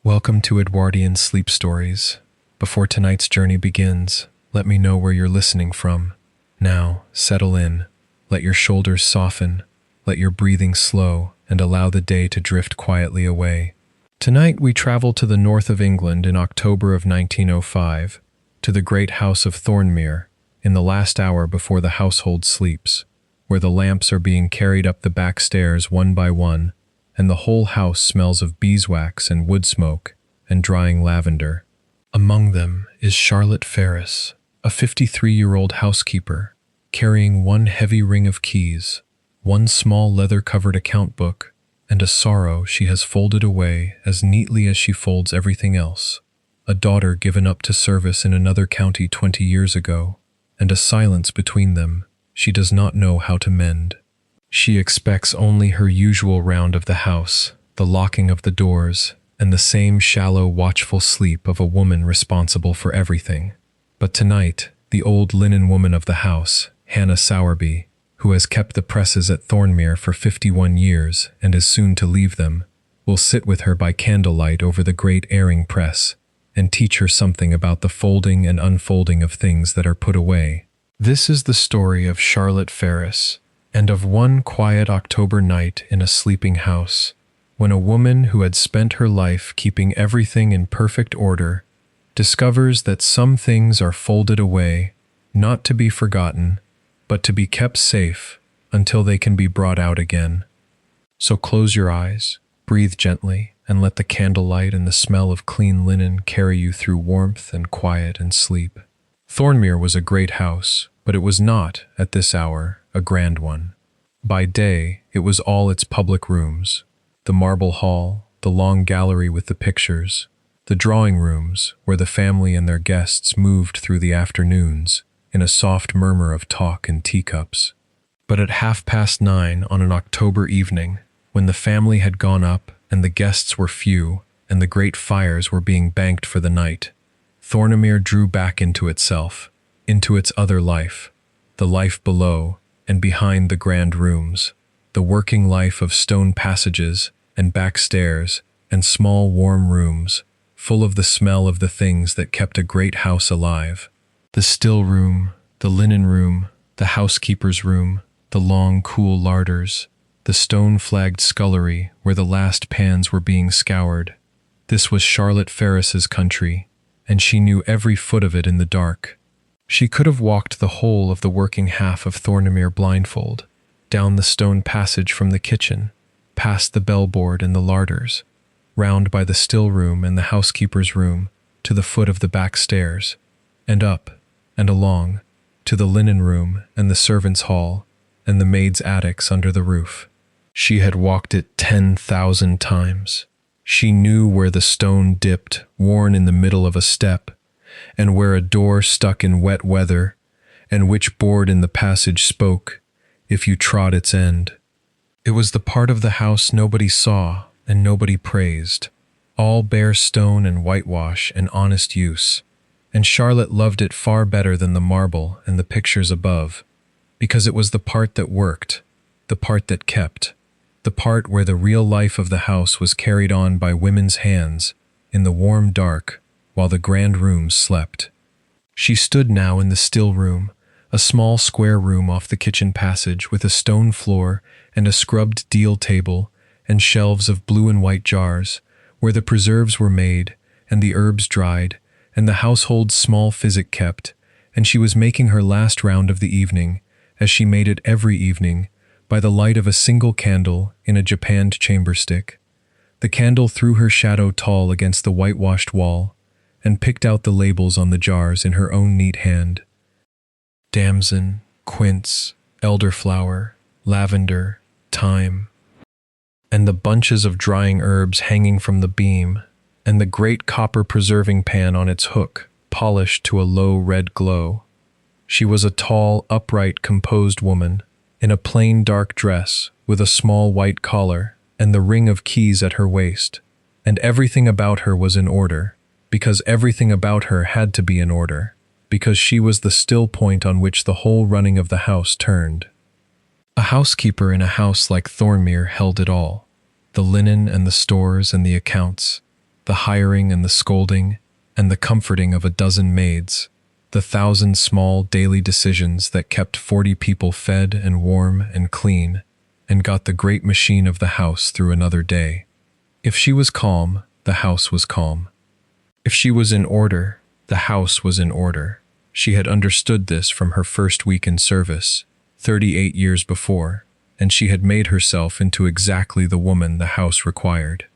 Welcome to Edwardian Sleep Stories. Before tonight's journey begins, let me know where you're listening from. Now, settle in, let your shoulders soften, let your breathing slow, and allow the day to drift quietly away. Tonight we travel to the north of England in October of 1905, to the great house of Thornemere, in the last hour before the household sleeps, where the lamps are being carried up the back stairs one by one, and the whole house smells of beeswax and wood smoke and drying lavender. Among them is Charlotte Ferris, a 53-year-old housekeeper, carrying one heavy ring of keys, one small leather-covered account book, and a sorrow she has folded away as neatly as she folds everything else, a daughter given up to service in another county 20 years ago, and a silence between them she does not know how to mend. She expects only her usual round of the house, the locking of the doors, and the same shallow, watchful sleep of a woman responsible for everything. But tonight, the old linen woman of the house, Hannah Sowerby, who has kept the presses at Thornemere for 51 years and is soon to leave them, will sit with her by candlelight over the great airing press and teach her something about the folding and unfolding of things that are put away. This is the story of Charlotte Ferris, and of one quiet October night in a sleeping house, when a woman who had spent her life keeping everything in perfect order discovers that some things are folded away, not to be forgotten, but to be kept safe until they can be brought out again. So close your eyes, breathe gently, and let the candlelight and the smell of clean linen carry you through warmth and quiet and sleep. Thornemere was a great house, but it was not, at this hour, a grand one. By day, it was all its public rooms, the marble hall, the long gallery with the pictures, the drawing rooms where the family and their guests moved through the afternoons, in a soft murmur of talk and teacups. But at 9:30 on an October evening, when the family had gone up and the guests were few and the great fires were being banked for the night, Thornemere drew back into itself, into its other life, the life below and behind the grand rooms, the working life of stone passages and back stairs and small warm rooms, full of the smell of the things that kept a great house alive. The still room, the linen room, the housekeeper's room, the long, cool larders, the stone-flagged scullery where the last pans were being scoured. This was Charlotte Ferris's country, and she knew every foot of it in the dark. She could have walked the whole of the working half of Thornemere blindfold, down the stone passage from the kitchen, past the bellboard and the larders, round by the still room and the housekeeper's room, to the foot of the back stairs, and up and along, to the linen room and the servants' hall and the maids' attics under the roof. She had walked it 10,000 times. She knew where the stone dipped, worn in the middle of a step, and where a door stuck in wet weather, and which board in the passage spoke, if you trod its end. It was the part of the house nobody saw and nobody praised, all bare stone and whitewash and honest use, and Charlotte loved it far better than the marble and the pictures above, because it was the part that worked, the part that kept, the part where the real life of the house was carried on by women's hands, in the warm dark, while the grand rooms slept. She stood now in the still room, a small square room off the kitchen passage with a stone floor and a scrubbed deal table and shelves of blue and white jars, where the preserves were made and the herbs dried and the household's small physic kept, and she was making her last round of the evening, as she made it every evening, by the light of a single candle in a japanned chamber stick. The candle threw her shadow tall against the whitewashed wall, and picked out the labels on the jars in her own neat hand. Damson, quince, elderflower, lavender, thyme, and the bunches of drying herbs hanging from the beam, and the great copper preserving pan on its hook, polished to a low red glow. She was a tall, upright, composed woman, in a plain dark dress, with a small white collar, and the ring of keys at her waist, and everything about her was in order, because everything about her had to be in order, because she was the still point on which the whole running of the house turned. A housekeeper in a house like Thornemere held it all, the linen and the stores and the accounts, the hiring and the scolding, and the comforting of a dozen maids, the 1,000 small daily decisions that kept 40 people fed and warm and clean, and got the great machine of the house through another day. If she was calm, the house was calm. If she was in order, the house was in order. She had understood this from her first week in service, 38 years before, and she had made herself into exactly the woman the house required.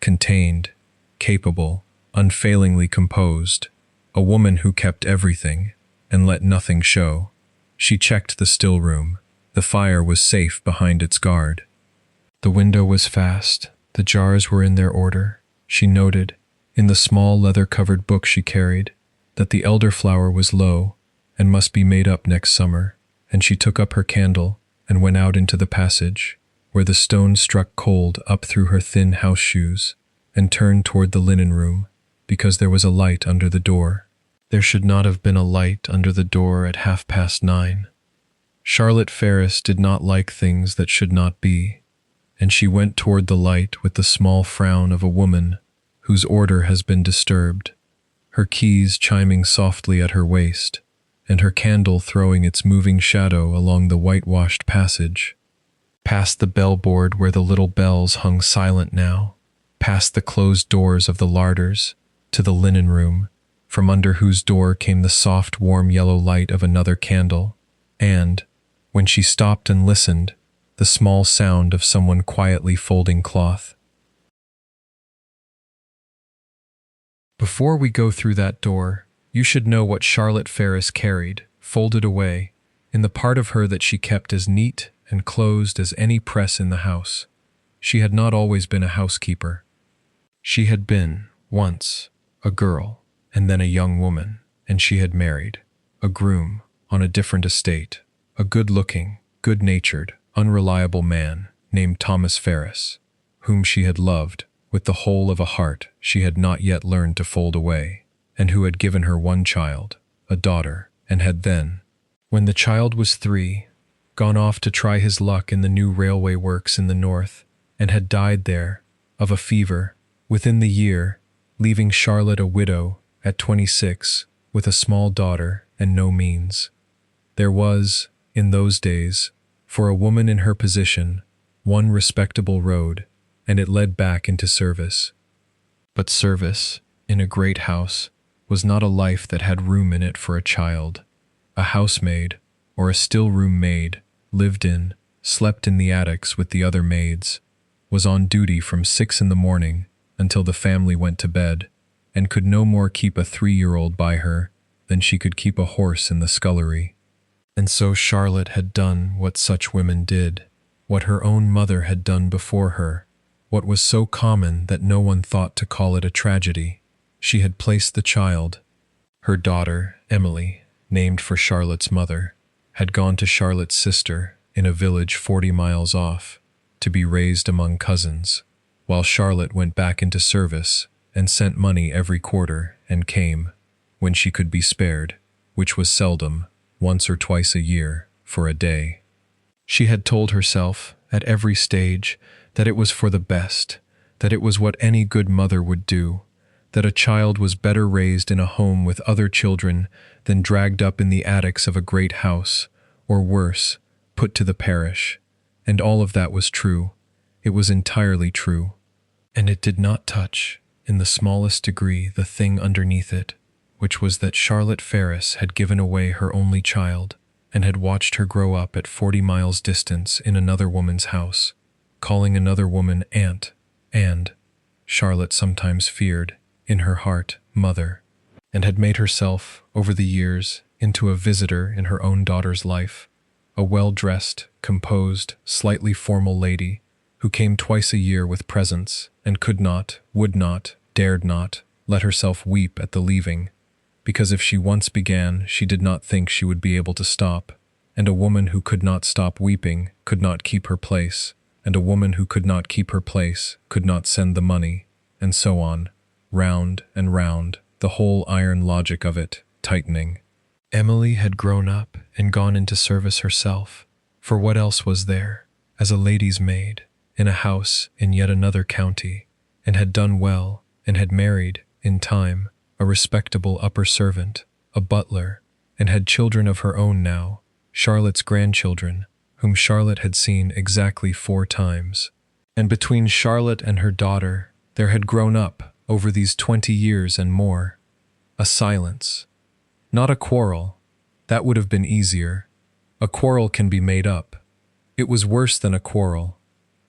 Contained, capable, unfailingly composed, a woman who kept everything and let nothing show. She checked the still room. The fire was safe behind its guard. The window was fast. The jars were in their order. She noted, in the small leather-covered book she carried, that the elderflower was low and must be made up next summer, and she took up her candle and went out into the passage, where the stones struck cold up through her thin house shoes, and turned toward the linen room, because there was a light under the door. There should not have been a light under the door at 9:30. Charlotte Ferris did not like things that should not be, and she went toward the light with the small frown of a woman whose order has been disturbed, her keys chiming softly at her waist, and her candle throwing its moving shadow along the whitewashed passage. Past the bellboard where the little bells hung silent now, past the closed doors of the larders, to the linen room, from under whose door came the soft, warm yellow light of another candle, and, when she stopped and listened, the small sound of someone quietly folding cloth. Before we go through that door, you should know what Charlotte Ferris carried, folded away, in the part of her that she kept as neat and closed as any press in the house. She had not always been a housekeeper. She had been, once, a girl, and then a young woman, and she had married, a groom, on a different estate, a good-looking, good-natured, unreliable man named Thomas Ferris, whom she had loved with the whole of a heart she had not yet learned to fold away, and who had given her one child, a daughter, and had then, when the child was 3, gone off to try his luck in the new railway works in the north, and had died there, of a fever, within the year, leaving Charlotte a widow at 26, with a small daughter and no means. There was, in those days, for a woman in her position, one respectable road, and it led back into service. But service, in a great house, was not a life that had room in it for a child. A housemaid, or a still-room maid, lived in, slept in the attics with the other maids, was on duty from 6 in the morning until the family went to bed, and could no more keep a 3-year-old by her than she could keep a horse in the scullery. And so Charlotte had done what such women did, what her own mother had done before her, what was so common that no one thought to call it a tragedy. She had placed the child, her daughter, Emily, named for Charlotte's mother, had gone to Charlotte's sister in a village 40 miles off, to be raised among cousins, while Charlotte went back into service and sent money every quarter and came, when she could be spared, which was seldom, once or twice a year, for a day. She had told herself, at every stage, that it was for the best, that it was what any good mother would do, that a child was better raised in a home with other children than dragged up in the attics of a great house, or worse, put to the parish. And all of that was true. It was entirely true. And it did not touch, in the smallest degree, the thing underneath it, which was that Charlotte Ferris had given away her only child, and had watched her grow up at 40 miles distance in another woman's house, calling another woman aunt, and, Charlotte sometimes feared, in her heart, mother, and had made herself, over the years, into a visitor in her own daughter's life, a well-dressed, composed, slightly formal lady, who came twice a year with presents, and could not, would not, dared not, let herself weep at the leaving, because if she once began, she did not think she would be able to stop, and a woman who could not stop weeping could not keep her place, and a woman who could not keep her place could not send the money, and so on, round and round, the whole iron logic of it, tightening. Emily had grown up and gone into service herself, for what else was there, as a lady's maid, in a house in yet another county, and had done well, and had married, in time, a respectable upper servant, a butler, and had children of her own now, Charlotte's grandchildren, whom Charlotte had seen exactly 4 times. And between Charlotte and her daughter, there had grown up, over these 20 years and more, a silence. Not a quarrel. That would have been easier. A quarrel can be made up. It was worse than a quarrel.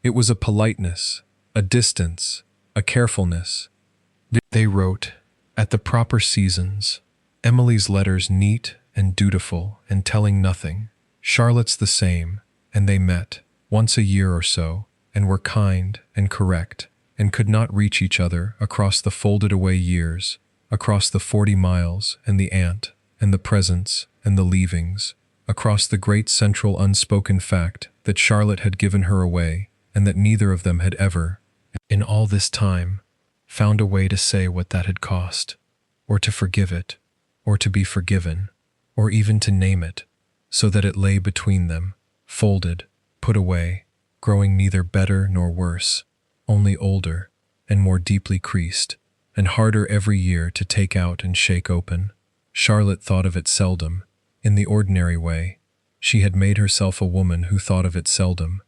It was a politeness, a distance, a carefulness. They wrote, at the proper seasons, Emily's letters neat and dutiful and telling nothing, Charlotte's the same, and they met, once a year or so, and were kind and correct, and could not reach each other across the folded-away years, across the 40 miles and the aunt, and the presents and the leavings, across the great central unspoken fact that Charlotte had given her away, and that neither of them had ever, in all this time, found a way to say what that had cost, or to forgive it, or to be forgiven, or even to name it, so that it lay between them, folded, put away, growing neither better nor worse, only older and more deeply creased, and harder every year to take out and shake open. Charlotte thought of it seldom, in the ordinary way. She had made herself a woman who thought of it seldom.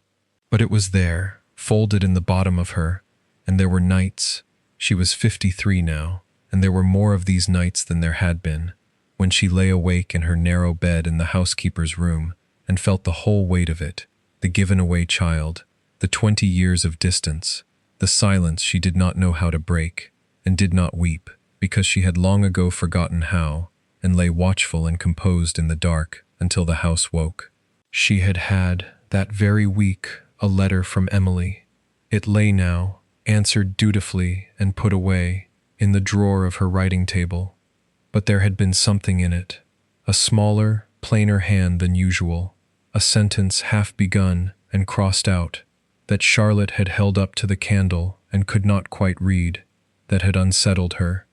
But it was there, folded in the bottom of her, and there were nights, she was 53 now, and there were more of these nights than there had been, when she lay awake in her narrow bed in the housekeeper's room, and felt the whole weight of it, the given-away child, the 20 years of distance, the silence she did not know how to break, and did not weep, because she had long ago forgotten how, and lay watchful and composed in the dark until the house woke. She had had, that very week, a letter from Emily. It lay now, answered dutifully and put away, in the drawer of her writing table. But there had been something in it, a smaller, plainer hand than usual, a sentence half begun and crossed out, that Charlotte had held up to the candle and could not quite read, that had unsettled her,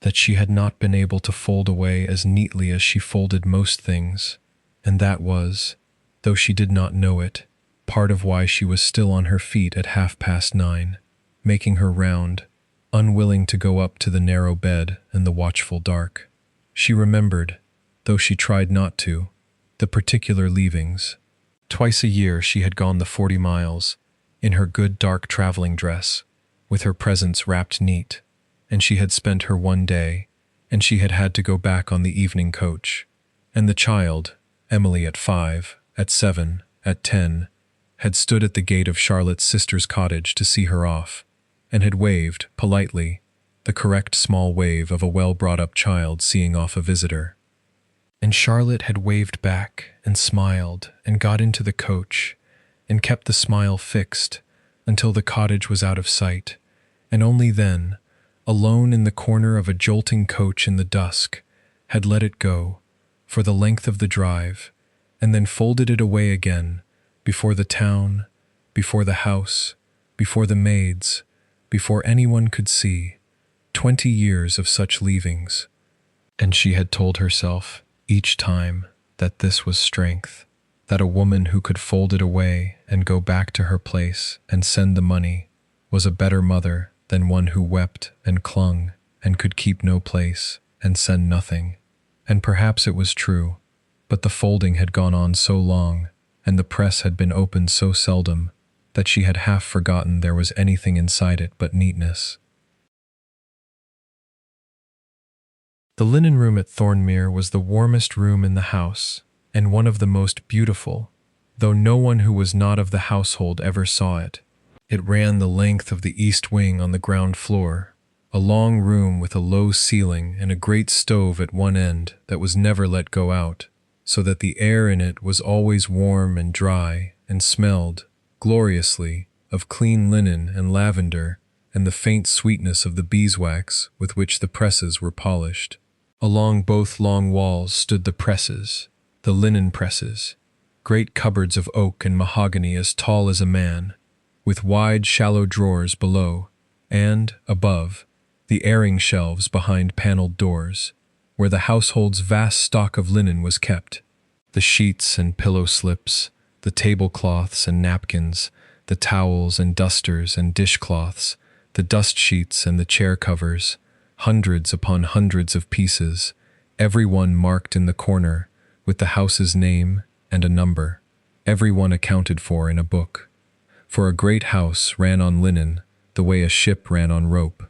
that she had not been able to fold away as neatly as she folded most things, and that was, though she did not know it, part of why she was still on her feet at 9:30, making her round, unwilling to go up to the narrow bed and the watchful dark. She remembered, though she tried not to, the particular leavings. Twice a year she had gone the 40 miles, in her good dark traveling dress, with her presents wrapped neat, and she had spent her one day, and she had had to go back on the evening coach. And the child, Emily, at 5, at 7, at 10, had stood at the gate of Charlotte's sister's cottage to see her off, and had waved, politely, the correct small wave of a well-brought-up child seeing off a visitor. And Charlotte had waved back and smiled and got into the coach and kept the smile fixed until the cottage was out of sight, and only then, alone in the corner of a jolting coach in the dusk, had let it go, for the length of the drive, and then folded it away again, before the town, before the house, before the maids, before anyone could see. 20 years of such leavings. And she had told herself, each time, that this was strength, that a woman who could fold it away and go back to her place and send the money was a better mother than one who wept and clung and could keep no place and send nothing. And perhaps it was true, but the folding had gone on so long, and the press had been opened so seldom, that she had half forgotten there was anything inside it but neatness. The linen room at Thornemere was the warmest room in the house, and one of the most beautiful, though no one who was not of the household ever saw it. It ran the length of the east wing on the ground floor, a long room with a low ceiling and a great stove at one end that was never let go out, so that the air in it was always warm and dry and smelled, gloriously, of clean linen and lavender and the faint sweetness of the beeswax with which the presses were polished. Along both long walls stood the presses, the linen presses, great cupboards of oak and mahogany as tall as a man, with wide, shallow drawers below, and, above, the airing shelves behind paneled doors, where the household's vast stock of linen was kept, the sheets and pillow slips, the tablecloths and napkins, the towels and dusters and dishcloths, the dust sheets and the chair covers, hundreds upon hundreds of pieces, every one marked in the corner with the house's name and a number, every one accounted for in a book. For a great house ran on linen the way a ship ran on rope.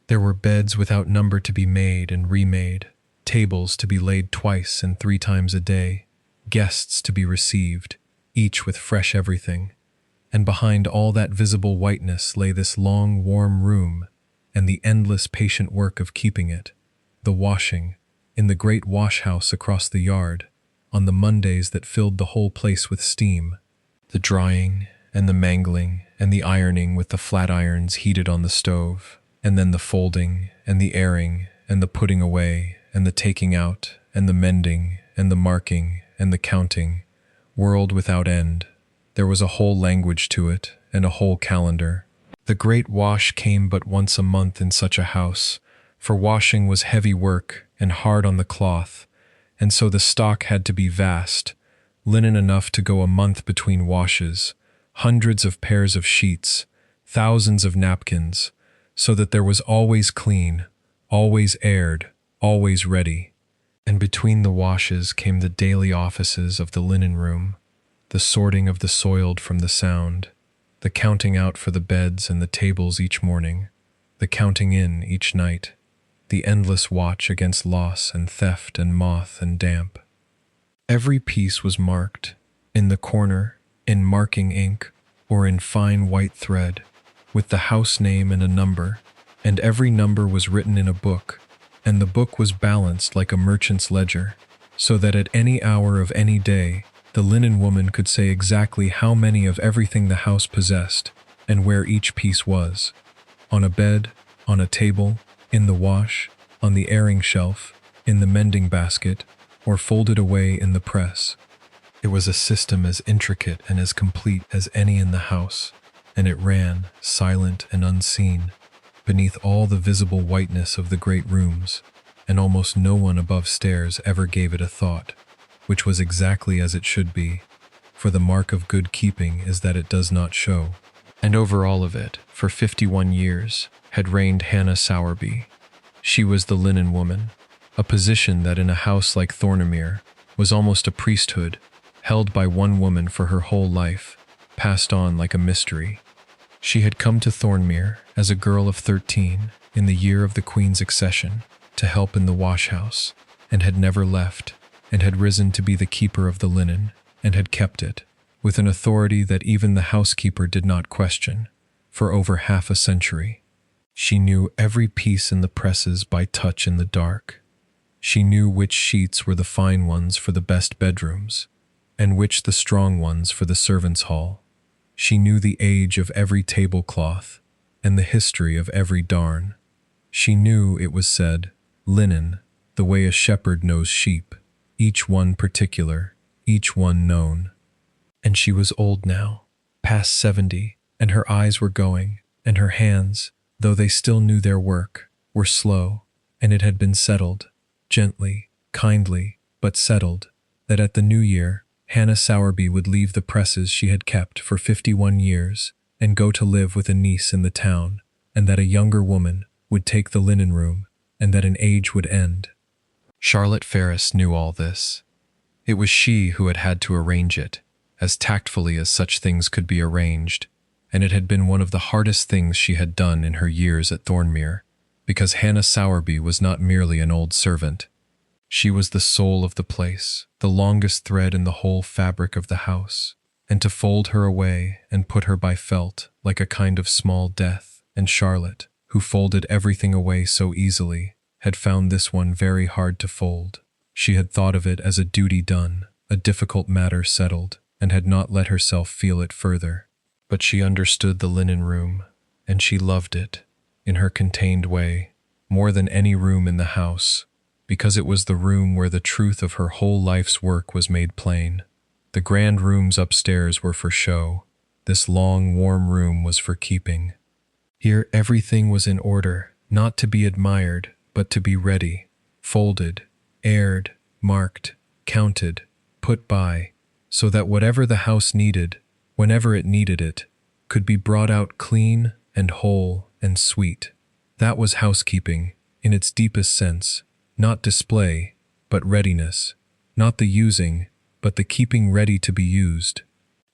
There were beds without number to be made and remade, tables to be laid twice and 3 times a day, guests to be received, each with fresh everything. And behind all that visible whiteness lay this long, warm room and the endless patient work of keeping it, the washing, in the great wash-house across the yard, on the Mondays that filled the whole place with steam, the drying and the mangling and the ironing with the flat irons heated on the stove, and then the folding and the airing and the putting away and the taking out and the mending and the marking and the counting, world without end. There was a whole language to it and a whole calendar. The great wash came but once a month in such a house, for washing was heavy work and hard on the cloth, and so the stock had to be vast, linen enough to go a month between washes, hundreds of pairs of sheets, thousands of napkins, so that there was always clean, always aired, always ready. And between the washes came the daily offices of the linen room, the sorting of the soiled from the sound, the counting out for the beds and the tables each morning, the counting in each night, the endless watch against loss and theft and moth and damp. Every piece was marked, in the corner, in marking ink, or in fine white thread, with the house name and a number, and every number was written in a book, and the book was balanced like a merchant's ledger, so that at any hour of any day, the linen woman could say exactly how many of everything the house possessed, and where each piece was. On a bed, on a table, in the wash, on the airing shelf, in the mending basket, or folded away in the press. It was a system as intricate and as complete as any in the house, and it ran, silent and unseen, beneath all the visible whiteness of the great rooms, and almost no one above stairs ever gave it a thought, which was exactly as it should be, for the mark of good keeping is that it does not show. And over all of it, for 51 years, had reigned Hannah Sowerby. She was the linen woman, a position that in a house like Thornemere was almost a priesthood, held by one woman for her whole life, passed on like a mystery. She had come to Thornemere as a girl of 13 in the year of the Queen's accession to help in the wash-house, and had never left, and had risen to be the keeper of the linen, and had kept it, with an authority that even the housekeeper did not question, for over half a century. She knew every piece in the presses by touch in the dark. She knew which sheets were the fine ones for the best bedrooms, and which the strong ones for the servants' hall. She knew the age of every tablecloth, and the history of every darn. She knew, it was said, linen, the way a shepherd knows sheep, each one particular, each one known. And she was old now, past 70, and her eyes were going, and her hands, though they still knew their work, were slow, and it had been settled, gently, kindly, but settled, that at the new year, Hannah Sowerby would leave the presses she had kept for 51 years and go to live with a niece in the town, and that a younger woman would take the linen room, and that an age would end. Charlotte Ferris knew all this. It was she who had had to arrange it, as tactfully as such things could be arranged, and it had been one of the hardest things she had done in her years at Thornemere, because Hannah Sowerby was not merely an old servant. She was the soul of the place, the longest thread in the whole fabric of the house, and to fold her away and put her by felt like a kind of small death, and Charlotte, who folded everything away so easily, had found this one very hard to fold. She had thought of it as a duty done, a difficult matter settled, and had not let herself feel it further. But she understood the linen room, and she loved it, in her contained way, more than any room in the house, because it was the room where the truth of her whole life's work was made plain. The grand rooms upstairs were for show. This long, warm room was for keeping. Here everything was in order, not to be admired, but to be ready, folded, aired, marked, counted, put by, so that whatever the house needed, whenever it needed it, could be brought out clean and whole and sweet. That was housekeeping, in its deepest sense, not display, but readiness, not the using, but the keeping ready to be used,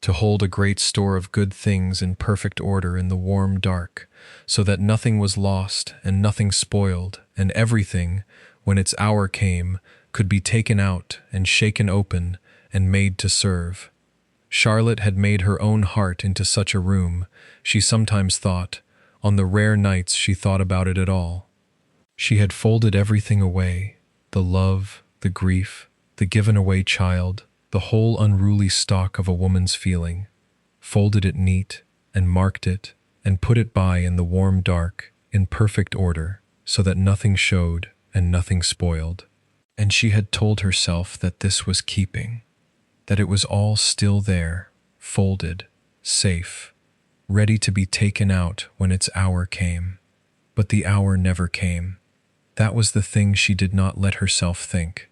to hold a great store of good things in perfect order in the warm dark, so that nothing was lost and nothing spoiled, and everything, when its hour came, could be taken out and shaken open and made to serve. Charlotte had made her own heart into such a room, she sometimes thought, on the rare nights she thought about it at all. She had folded everything away, the love, the grief, the given-away child, the whole unruly stock of a woman's feeling, folded it neat, and marked it, and put it by in the warm dark, in perfect order, so that nothing showed and nothing spoiled. And she had told herself that this was keeping, that it was all still there, folded, safe, ready to be taken out when its hour came. But the hour never came. That was the thing she did not let herself think.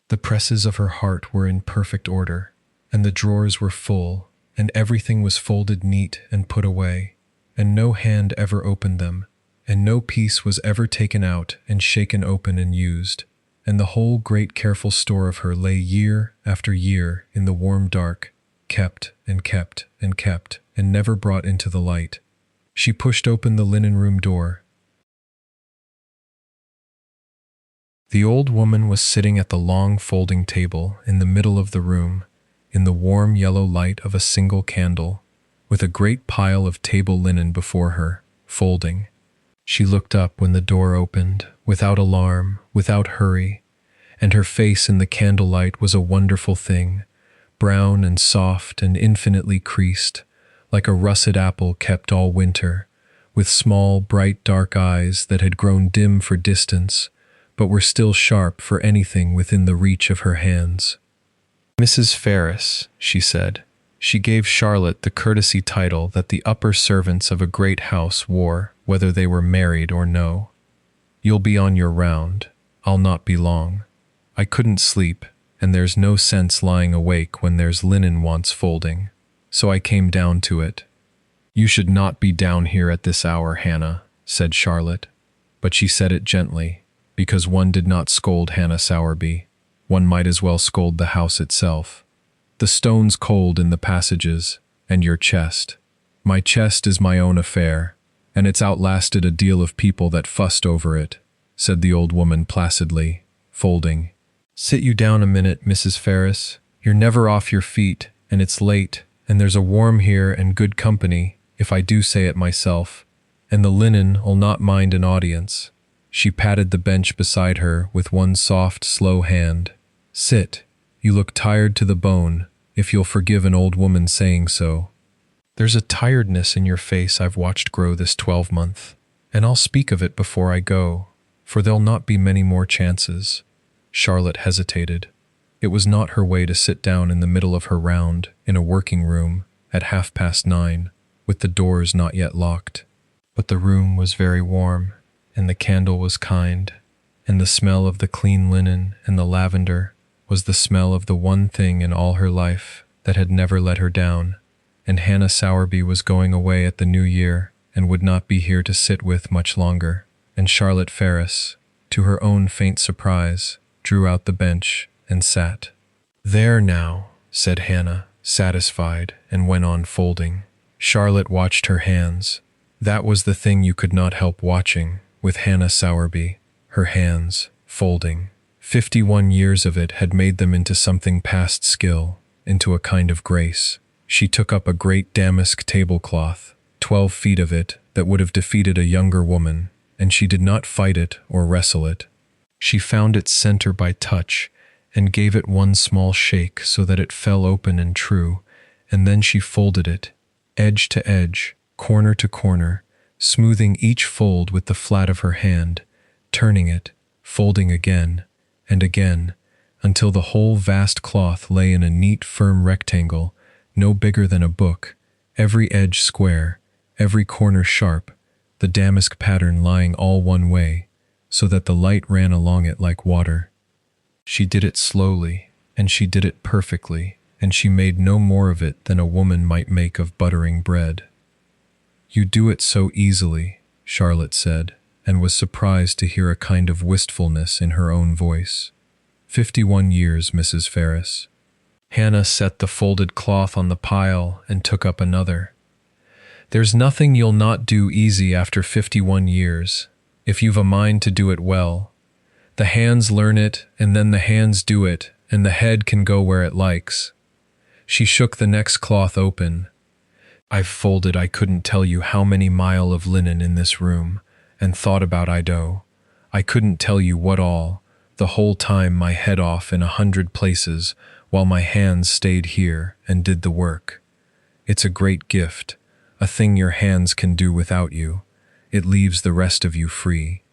The presses of her heart were in perfect order, and the drawers were full, and everything was folded neat and put away, and no hand ever opened them, and no piece was ever taken out and shaken open and used, and the whole great careful store of her lay year after year in the warm dark, kept and kept and kept, and never brought into the light. She pushed open the linen room door. The old woman was sitting at the long folding table in the middle of the room, in the warm yellow light of a single candle, with a great pile of table linen before her, folding. She looked up when the door opened, without alarm, without hurry, and her face in the candlelight was a wonderful thing, brown and soft and infinitely creased, like a russet apple kept all winter, with small, bright, dark eyes that had grown dim for distance, but were still sharp for anything within the reach of her hands. "Mrs. Ferris," she said. She gave Charlotte the courtesy title that the upper servants of a great house wore, whether they were married or no. "You'll be on your round. I'll not be long. I couldn't sleep, and there's no sense lying awake when there's linen wants folding, so I came down to it." "You should not be down here at this hour, Hannah," said Charlotte, but she said it gently, because one did not scold Hannah Sowerby. One might as well scold the house itself. "The stone's cold in the passages, and your chest. My chest is my own affair, and it's outlasted a deal of people that fussed over it," said the old woman placidly, folding. "Sit you down a minute, Mrs. Ferris. You're never off your feet, and it's late, and there's a warm here and good company, if I do say it myself, and the linen'll not mind an audience." She patted the bench beside her with one soft, slow hand. "Sit. You look tired to the bone, if you'll forgive an old woman saying so. There's a tiredness in your face I've watched grow this 12-month, and I'll speak of it before I go, for there'll not be many more chances." Charlotte hesitated. It was not her way to sit down in the middle of her round, in a working room, at 9:30, with the doors not yet locked. But the room was very warm, and the candle was kind, and the smell of the clean linen and the lavender was the smell of the one thing in all her life that had never let her down, and Hannah Sowerby was going away at the new year and would not be here to sit with much longer, and Charlotte Ferris, to her own faint surprise, drew out the bench and sat. "There now," said Hannah, satisfied, and went on folding. Charlotte watched her hands. That was the thing you could not help watching, with Hannah Sowerby, her hands, folding. 51 years of it had made them into something past skill, into a kind of grace. She took up a great damask tablecloth, 12 feet of it, that would have defeated a younger woman, and she did not fight it or wrestle it. She found its center by touch, and gave it one small shake so that it fell open and true, and then she folded it, edge to edge, corner to corner, smoothing each fold with the flat of her hand, turning it, folding again, and again, until the whole vast cloth lay in a neat, firm rectangle, no bigger than a book, every edge square, every corner sharp, the damask pattern lying all one way, so that the light ran along it like water. She did it slowly, and she did it perfectly, and she made no more of it than a woman might make of buttering bread. "You do it so easily," Charlotte said, and was surprised to hear a kind of wistfulness in her own voice. 51 years, Mrs. Ferris. Hannah set the folded cloth on the pile and took up another. There's nothing you'll not do easy after 51 years, if you've a mind to do it well. The hands learn it, and then the hands do it, and the head can go where it likes. She shook the next cloth open. I've folded I couldn't tell you how many mile of linen in this room, and thought about Ido. I couldn't tell you what all, the whole time my head off in 100 places, while my hands stayed here and did the work. It's a great gift, a thing your hands can do without you. It leaves the rest of you free.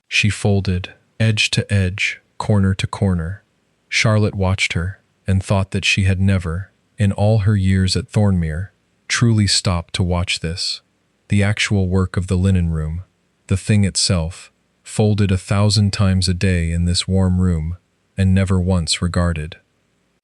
She folded, edge to edge, corner to corner. Charlotte watched her and thought that she had never, in all her years at Thornemere, truly stopped to watch this. The actual work of the linen room, the thing itself, folded 1,000 times a day in this warm room, and never once regarded.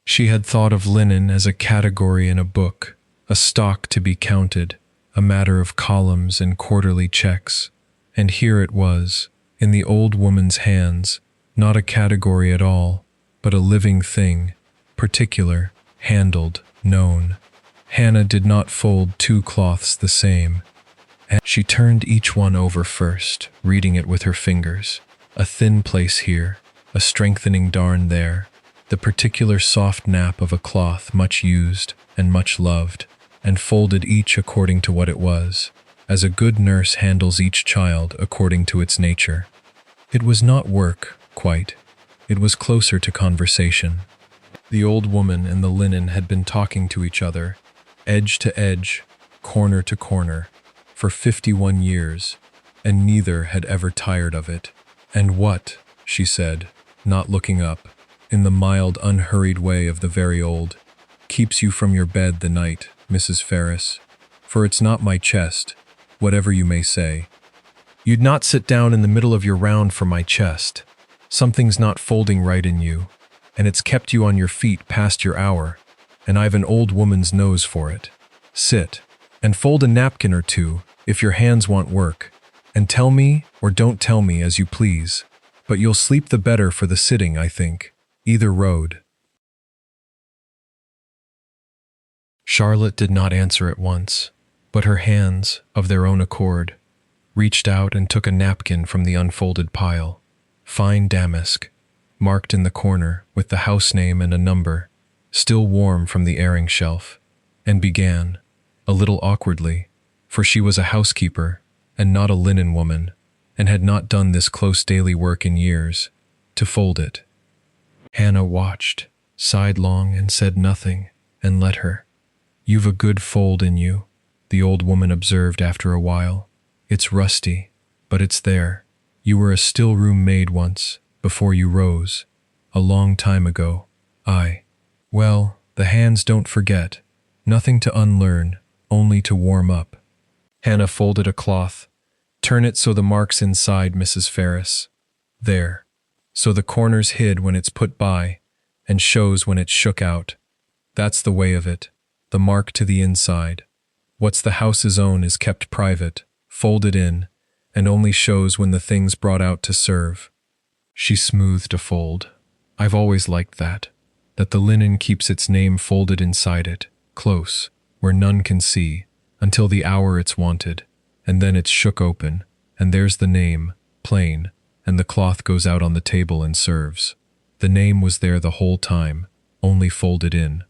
She had thought of linen as a category in a book, a stock to be counted, a matter of columns and quarterly checks, and here it was, in the old woman's hands, not a category at all, but a living thing, particular, handled, known. Hannah did not fold 2 cloths the same. She turned each one over first, reading it with her fingers. A thin place here, a strengthening darn there, the particular soft nap of a cloth much used and much loved, and folded each according to what it was, as a good nurse handles each child according to its nature. It was not work, quite. It was closer to conversation. The old woman and the linen had been talking to each other, edge to edge, corner to corner, for 51 years, and neither had ever tired of it. And what, she said, not looking up, in the mild, unhurried way of the very old, keeps you from your bed the night, Mrs. Ferris? For it's not my chest, whatever you may say. You'd not sit down in the middle of your round for my chest. Something's not folding right in you, and it's kept you on your feet past your hour, and I've an old woman's nose for it. Sit, and fold a napkin or two, if your hands want work, and tell me or don't tell me as you please, but you'll sleep the better for the sitting, I think, either road. Charlotte did not answer at once, but her hands, of their own accord, reached out and took a napkin from the unfolded pile, fine damask, marked in the corner with the house name and a number, still warm from the airing shelf, and began, a little awkwardly, for she was a housekeeper and not a linen woman, and had not done this close daily work in years, to fold it. Hannah watched, sighed long and said nothing, and let her. You've a good fold in you, the old woman observed after a while. It's rusty, but it's there. You were a still room maid once, before you rose, a long time ago. Aye. Well, the hands don't forget. Nothing to unlearn, only to warm up. Hannah folded a cloth. Turn it so the mark's inside, Mrs. Ferris. There. So the corner's hid when it's put by, and shows when it's shook out. That's the way of it. The mark to the inside. What's the house's own is kept private, folded in, and only shows when the thing's brought out to serve. She smoothed a fold. I've always liked that the linen keeps its name folded inside it, close, where none can see, until the hour it's wanted, and then it's shook open, and there's the name, plain, and the cloth goes out on the table and serves. The name was there the whole time, only folded in.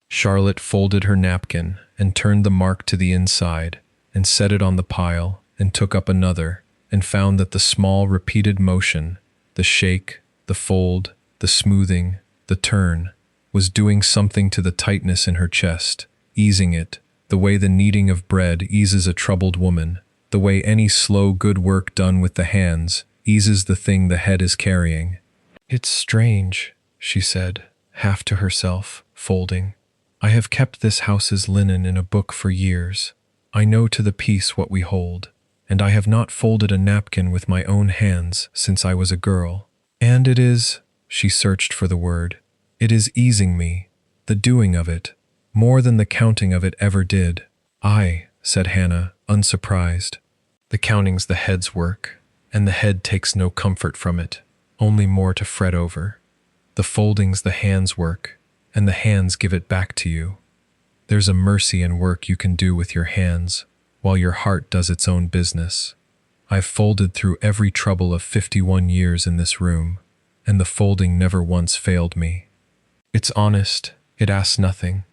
Charlotte folded her napkin and turned the mark to the inside and set it on the pile and took up another and found that the small repeated motion, the shake, the fold, the smoothing, the turn, was doing something to the tightness in her chest, easing it, the way the kneading of bread eases a troubled woman, the way any slow good work done with the hands eases the thing the head is carrying. It's strange, she said, half to herself, folding. I have kept this house's linen in a book for years. I know to the piece what we hold, and I have not folded a napkin with my own hands since I was a girl. And it is, she searched for the word, it is easing me, the doing of it, more than the counting of it ever did. Aye, said Hannah, unsurprised. The counting's the head's work, and the head takes no comfort from it, only more to fret over. The folding's the hand's work, and the hands give it back to you. There's a mercy in work you can do with your hands, while your heart does its own business. I've folded through every trouble of 51 years in this room, and the folding never once failed me. It's honest, it asks nothing.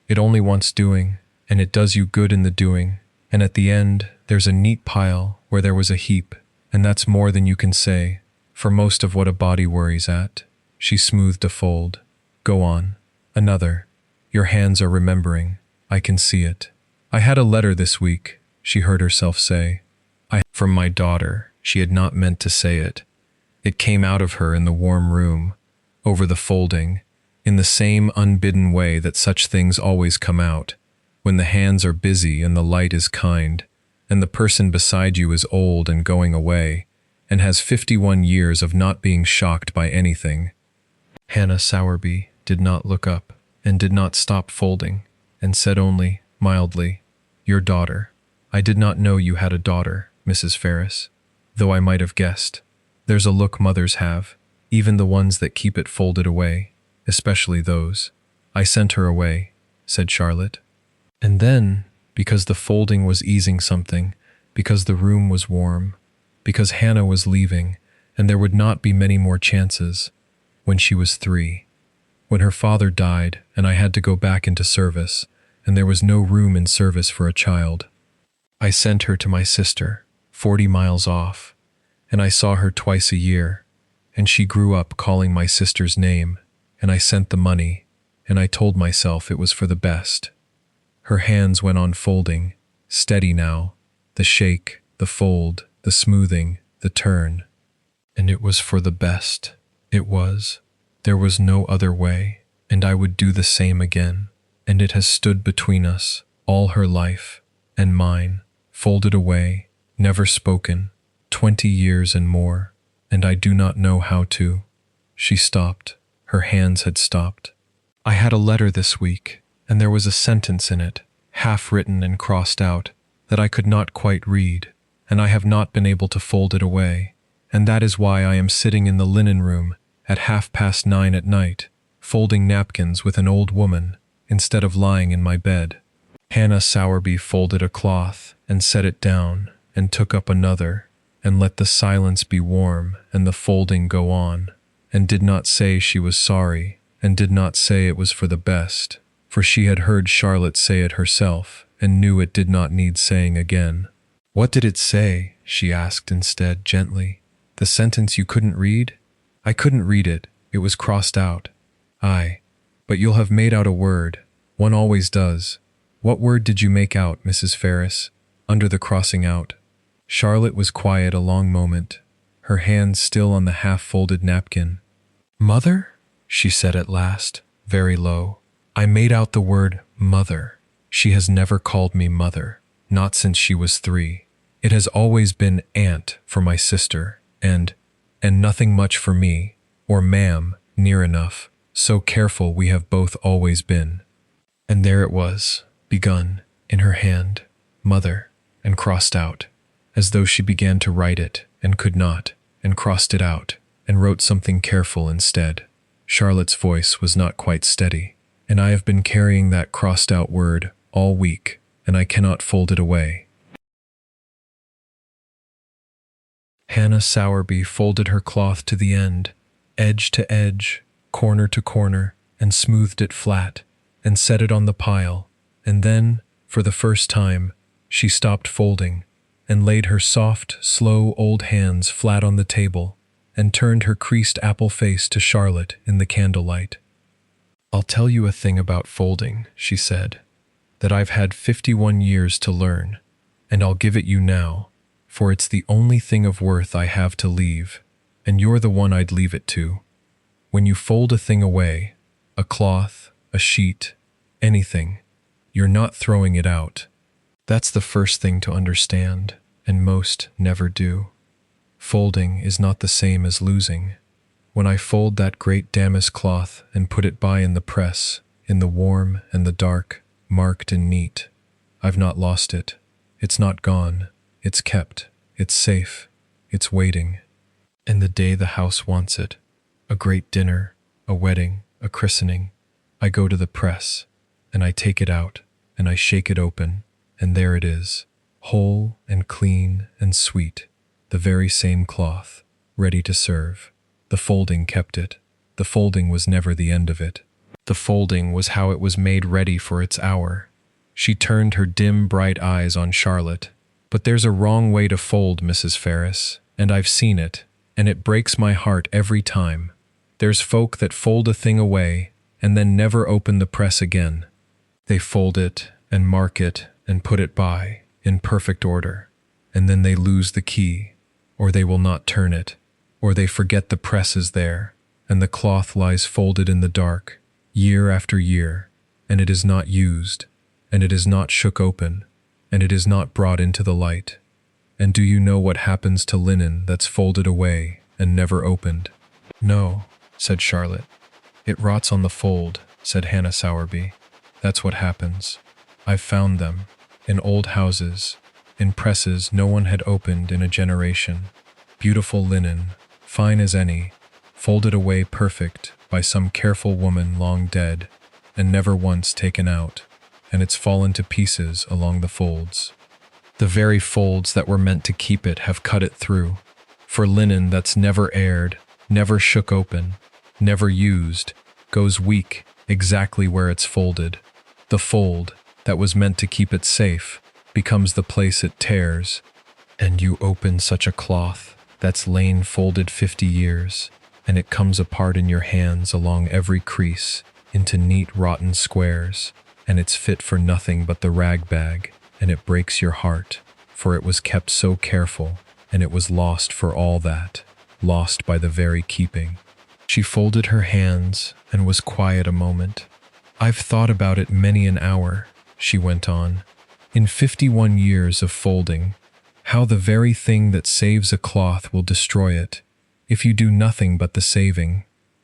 It only wants doing, and it does you good in the doing, and at the end, there's a neat pile where there was a heap, and that's more than you can say, for most of what a body worries at. She smoothed a fold. Go on. Another. Your hands are remembering. I can see it. I had a letter this week, she heard herself say. From my daughter. She had not meant to say it. It came out of her in the warm room, over the folding, in the same unbidden way that such things always come out, when the hands are busy and the light is kind, and the person beside you is old and going away, and has 51 years of not being shocked by anything. Hannah Sowerby did not look up, and did not stop folding, and said only, mildly, Your daughter. I did not know you had a daughter, Mrs. Ferris, though I might have guessed. There's a look mothers have, even the ones that keep it folded away, especially those. I sent her away, said Charlotte. And then, because the folding was easing something, because the room was warm, because Hannah was leaving, and there would not be many more chances, when she was 3. When her father died, and I had to go back into service, and there was no room in service for a child. I sent her to my sister, 40 miles off, and I saw her twice a year, and she grew up calling my sister's name, and I sent the money, and I told myself it was for the best. Her hands went on folding, steady now, the shake, the fold, the smoothing, the turn. And it was for the best. It was. There was no other way, and I would do the same again. And it has stood between us, all her life, and mine, folded away, never spoken, 20 years and more, and I do not know how to. She stopped. Her hands had stopped. I had a letter this week, and there was a sentence in it, half written and crossed out, that I could not quite read, and I have not been able to fold it away, and that is why I am sitting in the linen room at 9:30 at night, folding napkins with an old woman, instead of lying in my bed. Hannah Sowerby folded a cloth and set it down, and took up another, and let the silence be warm and the folding go on, and did not say she was sorry, and did not say it was for the best, for she had heard Charlotte say it herself, and knew it did not need saying again. What did it say? She asked instead, gently. The sentence you couldn't read? I couldn't read it. It was crossed out. Aye, but you'll have made out a word. One always does. What word did you make out, Mrs. Ferris, under the crossing out? Charlotte was quiet a long moment, her hands still on the half-folded napkin. Mother? She said at last, very low. I made out the word mother. She has never called me mother, not since she was 3. It has always been aunt for my sister, and nothing much for me, or ma'am, near enough. So careful we have both always been. And there it was, begun, in her hand, mother, and crossed out, as though she began to write it, and could not, and crossed it out, and wrote something careful instead. Charlotte's voice was not quite steady, and I have been carrying that crossed-out word all week, and I cannot fold it away. Hannah Sowerby folded her cloth to the end, edge to edge, corner to corner, and smoothed it flat, and set it on the pile, and then, for the first time, she stopped folding, and laid her soft, slow old hands flat on the table, and turned her creased apple face to Charlotte in the candlelight. I'll tell you a thing about folding, she said, that I've had 51 years to learn, and I'll give it you now, for it's the only thing of worth I have to leave, and you're the one I'd leave it to. When you fold a thing away, a cloth, a sheet, anything, you're not throwing it out. That's the first thing to understand, and most never do. Folding is not the same as losing. When I fold that great damask cloth and put it by in the press, in the warm and the dark, marked and neat, I've not lost it. It's not gone. It's kept. It's safe. It's waiting. And the day the house wants it, a great dinner, a wedding, a christening, I go to the press, and I take it out, and I shake it open, and there it is, whole and clean and sweet, the very same cloth, ready to serve. The folding kept it. The folding was never the end of it. The folding was how it was made ready for its hour. She turned her dim, bright eyes on Charlotte. But there's a wrong way to fold, Mrs. Ferris, and I've seen it, and it breaks my heart every time. There's folk that fold a thing away and then never open the press again. They fold it and mark it and put it by, in perfect order, and then they lose the key, or they will not turn it, or they forget the press is there, and the cloth lies folded in the dark, year after year, and it is not used, and it is not shook open, and it is not brought into the light. And do you know what happens to linen that's folded away and never opened? No, said Charlotte. It rots on the fold, said Hannah Sowerby. That's what happens. I've found them, in old houses, in presses no one had opened in a generation. Beautiful linen, fine as any, folded away perfect by some careful woman long dead, and never once taken out, and it's fallen to pieces along the folds. The very folds that were meant to keep it have cut it through. For linen that's never aired, never shook open, never used, goes weak exactly where it's folded. The fold that was meant to keep it safe becomes the place it tears. And you open such a cloth that's lain folded 50 years, and it comes apart in your hands along every crease into neat rotten squares, and it's fit for nothing but the rag bag, and it breaks your heart, for it was kept so careful, and it was lost for all that, lost by the very keeping. She folded her hands and was quiet a moment. I've thought about it many an hour, she went on, in 51 years of folding, how the very thing that saves a cloth will destroy it, if you do nothing but the saving.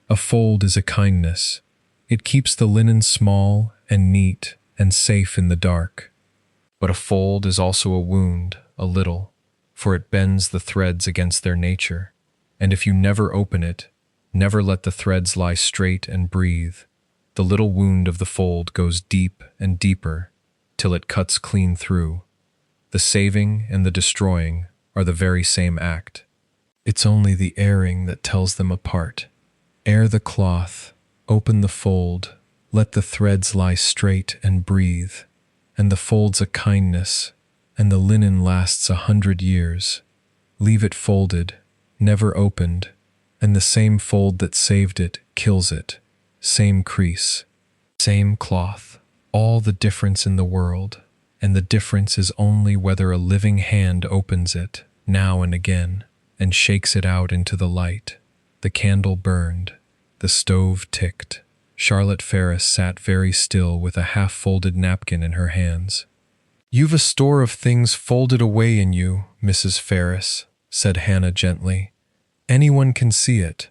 A fold is a kindness. It keeps the linen small and neat and safe in the dark. But a fold is also a wound, a little, for it bends the threads against their nature, and if you never open it, never let the threads lie straight and breathe, the little wound of the fold goes deep and deeper, till it cuts clean through. The saving and the destroying are the very same act. It's only the airing that tells them apart. Air the cloth, open the fold, let the threads lie straight and breathe, and the fold's a kindness, and the linen lasts 100 years. Leave it folded, never opened, and the same fold that saved it kills it. Same crease, same cloth, all the difference in the world, and the difference is only whether a living hand opens it, now and again, and shakes it out into the light. The candle burned, the stove ticked. Charlotte Ferris sat very still with a half-folded napkin in her hands. "You've a store of things folded away in you, Mrs. Ferris," said Hannah gently. "Anyone can see it.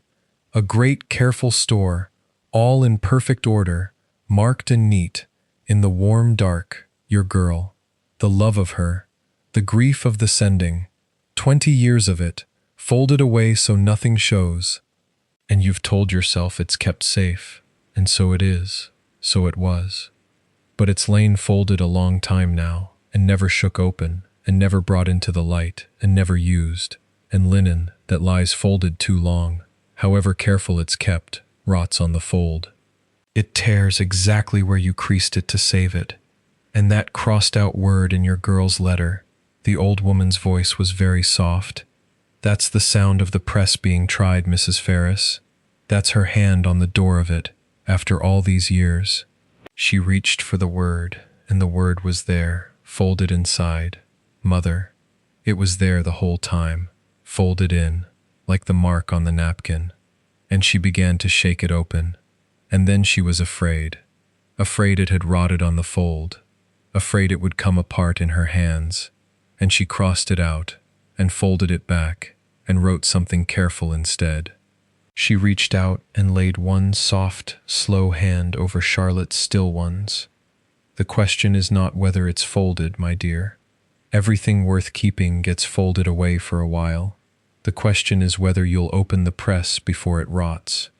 A great careful store, all in perfect order, marked and neat, in the warm dark, your girl, the love of her, the grief of the sending, 20 years of it, folded away so nothing shows. And you've told yourself it's kept safe, and so it is, so it was. But it's lain folded a long time now, and never shook open, and never brought into the light, and never used, and linen that lies folded too long, however careful it's kept, rots on the fold. It tears exactly where you creased it to save it. And that crossed-out word in your girl's letter," the old woman's voice was very soft, "that's the sound of the press being tried, Mrs. Ferris. That's her hand on the door of it, after all these years." She reached for the word, and the word was there, folded inside. Mother. It was there the whole time, folded in, like the mark on the napkin. And she began to shake it open. And then she was afraid it had rotted on the fold, afraid it would come apart in her hands, and she crossed it out, and folded it back, and wrote something careful instead. She reached out and laid one soft, slow hand over Charlotte's still ones. "The question is not whether it's folded, my dear. Everything worth keeping gets folded away for a while. The question is whether you'll open the press before it rots.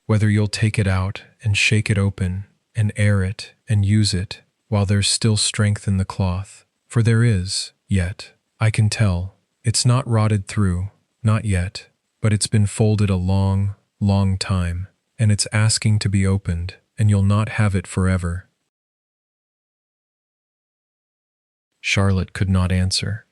Whether you'll take it out and shake it open and air it and use it while there's still strength in the cloth. For there is, yet, I can tell. It's not rotted through, not yet, but it's been folded a long, long time, and it's asking to be opened, and you'll not have it forever. Charlotte could not answer.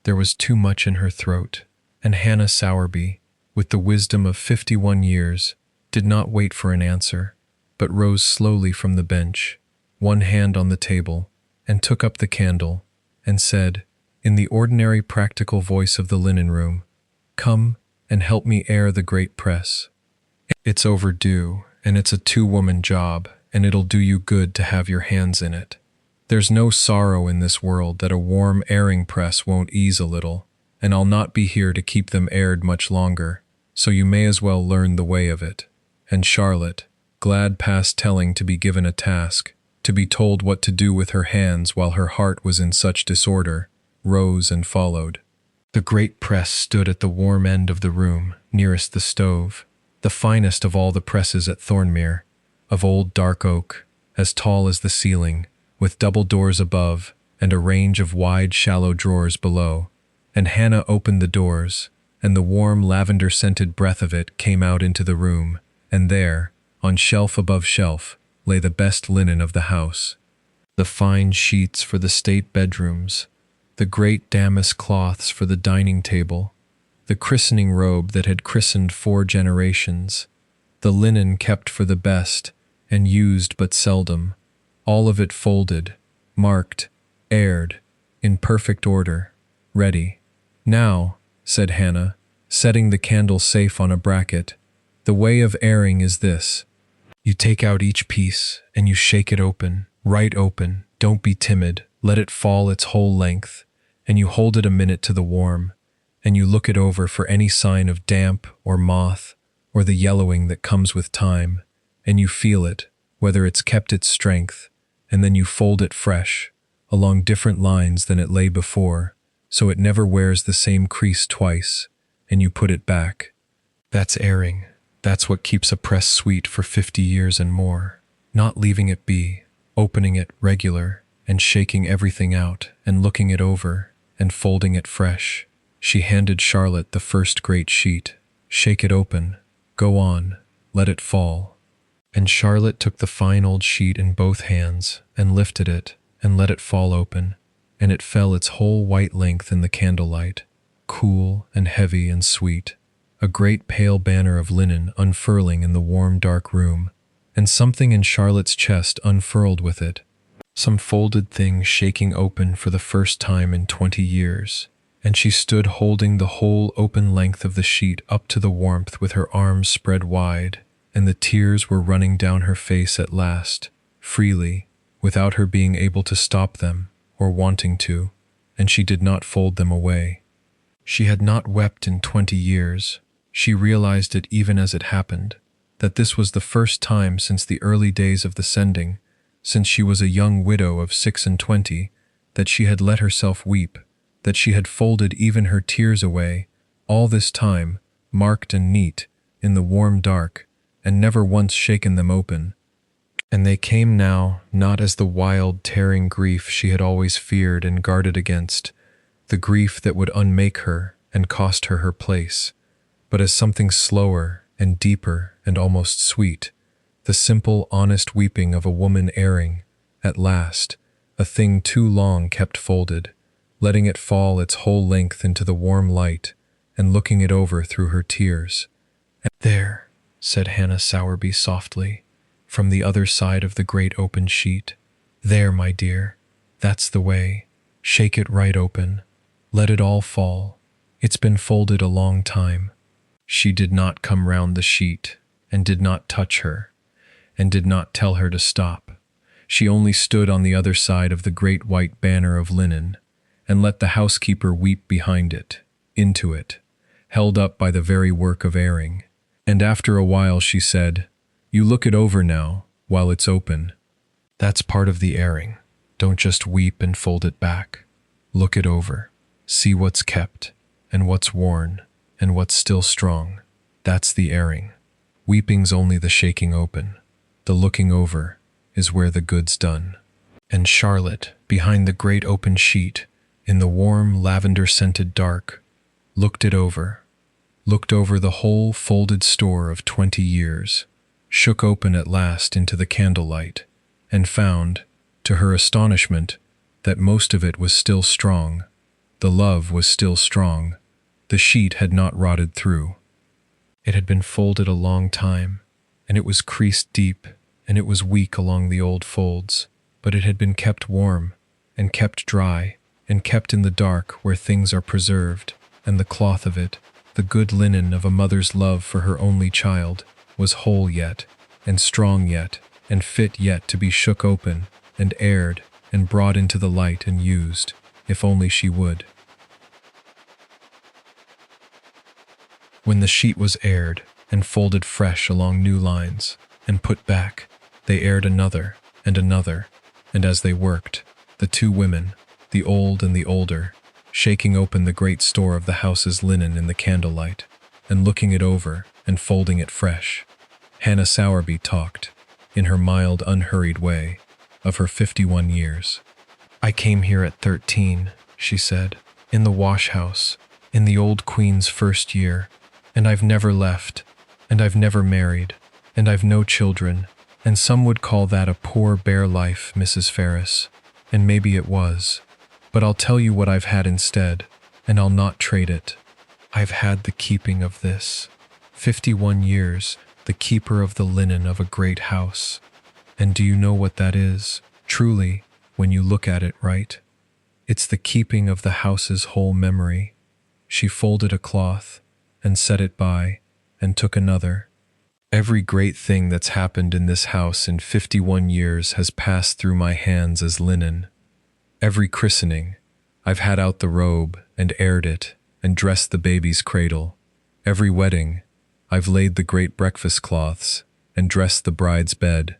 There was too much in her throat, and Hannah Sowerby, with the wisdom of 51 years, did not wait for an answer, but rose slowly from the bench, one hand on the table, and took up the candle, and said, in the ordinary practical voice of the linen room, "Come and help me air the great press. It's overdue, and it's a two-woman job, and it'll do you good to have your hands in it. There's no sorrow in this world that a warm airing press won't ease a little, and I'll not be here to keep them aired much longer, so you may as well learn the way of it." And Charlotte, glad past telling to be given a task, to be told what to do with her hands while her heart was in such disorder, rose and followed. The great press stood at the warm end of the room, nearest the stove, the finest of all the presses at Thornemere, of old dark oak, as tall as the ceiling, with double doors above and a range of wide, shallow drawers below. And Hannah opened the doors, and the warm lavender-scented breath of it came out into the room, and there, on shelf above shelf, lay the best linen of the house. The fine sheets for the state bedrooms, the great damask cloths for the dining table, the christening robe that had christened 4 generations, the linen kept for the best and used but seldom, all of it folded, marked, aired, in perfect order, ready. "Now," said Hannah, setting the candle safe on a bracket, "the way of airing is this. You take out each piece and you shake it open, right open, don't be timid, let it fall its whole length, and you hold it a minute to the warm, and you look it over for any sign of damp or moth or the yellowing that comes with time, and you feel it, whether it's kept its strength, and then you fold it fresh, along different lines than it lay before, so it never wears the same crease twice, and you put it back. That's airing. That's what keeps a press sweet for 50 years and more. Not leaving it be, opening it regular, and shaking everything out, and looking it over, and folding it fresh." She handed Charlotte the first great sheet. "Shake it open. Go on. Let it fall." And Charlotte took the fine old sheet in both hands, and lifted it, and let it fall open, and it fell its whole white length in the candlelight, cool and heavy and sweet, a great pale banner of linen unfurling in the warm dark room, and something in Charlotte's chest unfurled with it, some folded thing shaking open for the first time in 20 years, and she stood holding the whole open length of the sheet up to the warmth with her arms spread wide, and the tears were running down her face at last, freely, without her being able to stop them, or wanting to, and she did not fold them away. She had not wept in 20 years. She realized it even as it happened, that this was the first time since the early days of the sending, since she was a young widow of 26, that she had let herself weep, that she had folded even her tears away, all this time, marked and neat, in the warm dark, and never once shaken them open. And they came now, not as the wild, tearing grief she had always feared and guarded against, the grief that would unmake her and cost her her place, but as something slower and deeper and almost sweet, the simple, honest weeping of a woman airing, at last, a thing too long kept folded, letting it fall its whole length into the warm light, and looking it over through her tears. "And there," said Hannah Sowerby softly, from the other side of the great open sheet. "There, my dear, that's the way. Shake it right open. Let it all fall. It's been folded a long time." She did not come round the sheet, and did not touch her, and did not tell her to stop. She only stood on the other side of the great white banner of linen, and let the housekeeper weep behind it, into it, held up by the very work of airing. And after a while she said, "You look it over now, while it's open. That's part of the airing. Don't just weep and fold it back. Look it over. See what's kept, and what's worn, and what's still strong. That's the airing. Weeping's only the shaking open. The looking over is where the good's done. And Charlotte, behind the great open sheet, in the warm lavender-scented dark, looked over the whole folded store of 20 years, shook open at last into the candlelight, and found, to her astonishment, that most of it was still strong. The love was still strong. The sheet had not rotted through. It had been folded a long time, and it was creased deep, and it was weak along the old folds, but it had been kept warm, and kept dry, and kept in the dark where things are preserved, and the cloth of it, the good linen of a mother's love for her only child, was whole yet, and strong yet, and fit yet to be shook open, and aired, and brought into the light and used, if only she would. When the sheet was aired, and folded fresh along new lines, and put back, they aired another, and as they worked, the two women, the old and the older, shaking open the great store of the house's linen in the candlelight, and looking it over and folding it fresh, Hannah Sowerby talked, in her mild, unhurried way, of her 51 years. "I came here at 13, she said, in the wash house, in the old Queen's first year, and I've never left, and I've never married, and I've no children, and some would call that a poor bare life, Mrs. Ferris, and maybe it was. But I'll tell you what I've had instead, and I'll not trade it. I've had the keeping of this. 51 years, the keeper of the linen of a great house. And do you know what that is, truly, when you look at it right? It's the keeping of the house's whole memory." She folded a cloth, and set it by, and took another. "Every great thing that's happened in this house in 51 years has passed through my hands as linen. Every christening, I've had out the robe, and aired it, and dressed the baby's cradle. Every wedding, I've laid the great breakfast cloths, and dressed the bride's bed.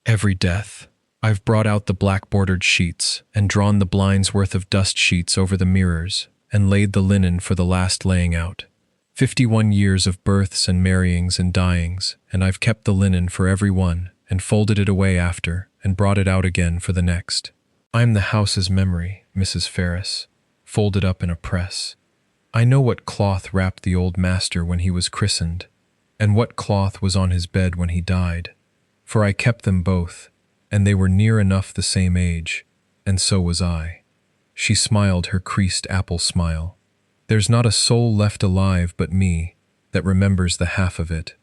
Every death, I've brought out the black-bordered sheets, and drawn the blind's worth of dust sheets over the mirrors, and laid the linen for the last laying out. 51 years of births and marryings and dyings, and I've kept the linen for every one, and folded it away after, and brought it out again for the next. I'm the house's memory, Mrs. Ferris, folded up in a press. I know what cloth wrapped the old master when he was christened, and what cloth was on his bed when he died, for I kept them both, and they were near enough the same age, and so was I." She smiled her creased apple smile. "There's not a soul left alive but me that remembers the half of it.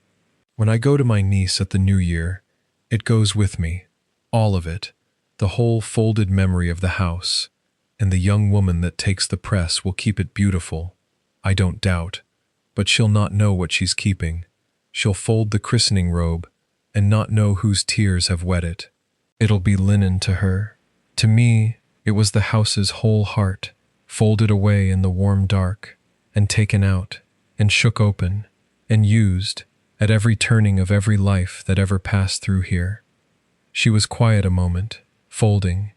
When I go to my niece at the New Year, it goes with me, all of it, the whole folded memory of the house, and the young woman that takes the press will keep it beautiful, I don't doubt, but she'll not know what she's keeping. She'll fold the christening robe and not know whose tears have wet it. It'll be linen to her. To me, it was the house's whole heart, folded away in the warm dark, and taken out, and shook open, and used, at every turning of every life that ever passed through here." She was quiet a moment, folding,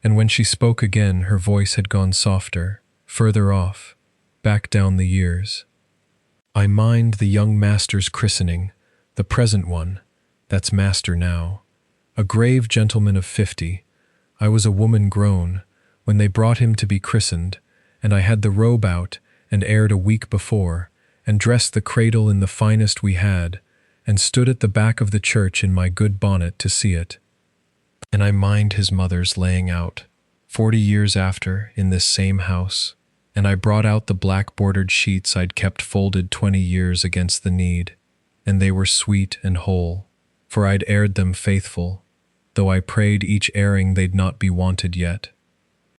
and when she spoke again her voice had gone softer, further off, back down the years. "I mind the young master's christening, the present one, that's master now. A grave gentleman of 50, I was a woman grown, when they brought him to be christened, and I had the robe out and aired a week before, and dressed the cradle in the finest we had, and stood at the back of the church in my good bonnet to see it. And I mind his mother's laying out, 40 years after, in this same house, and I brought out the black-bordered sheets I'd kept folded 20 years against the need, and they were sweet and whole, for I'd aired them faithful, though I prayed each airing they'd not be wanted yet.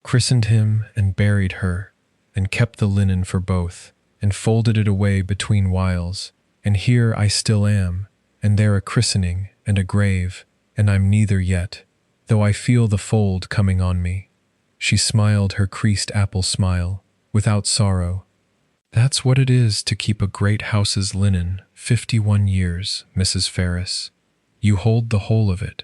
Christened him and buried her, and kept the linen for both, and folded it away between whiles, and here I still am, and there a christening and a grave, and I'm neither yet, though I feel the fold coming on me." She smiled her creased apple smile, without sorrow. "That's what it is to keep a great house's linen 51 years, Mrs. Ferris. You hold the whole of it.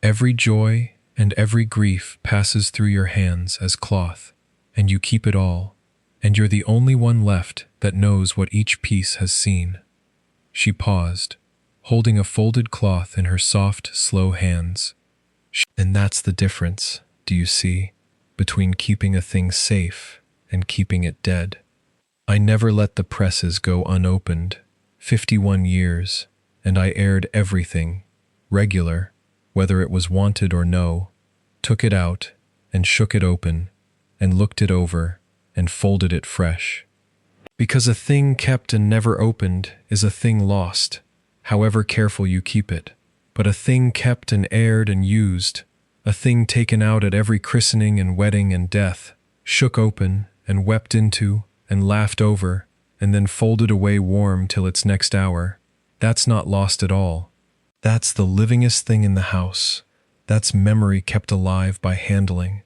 Every joy and every grief passes through your hands as cloth, and you keep it all, and you're the only one left that knows what each piece has seen." She paused, holding a folded cloth in her soft, slow hands. "And that's the difference, do you see, between keeping a thing safe and keeping it dead. I never let the presses go unopened, 51 years, and I aired everything, regular, whether it was wanted or no, took it out and shook it open, and looked it over and folded it fresh. Because a thing kept and never opened is a thing lost, however careful you keep it. But a thing kept and aired and used, a thing taken out at every christening and wedding and death, shook open and wept into and laughed over, and then folded away warm till its next hour, that's not lost at all. That's the livingest thing in the house. That's memory kept alive by handling.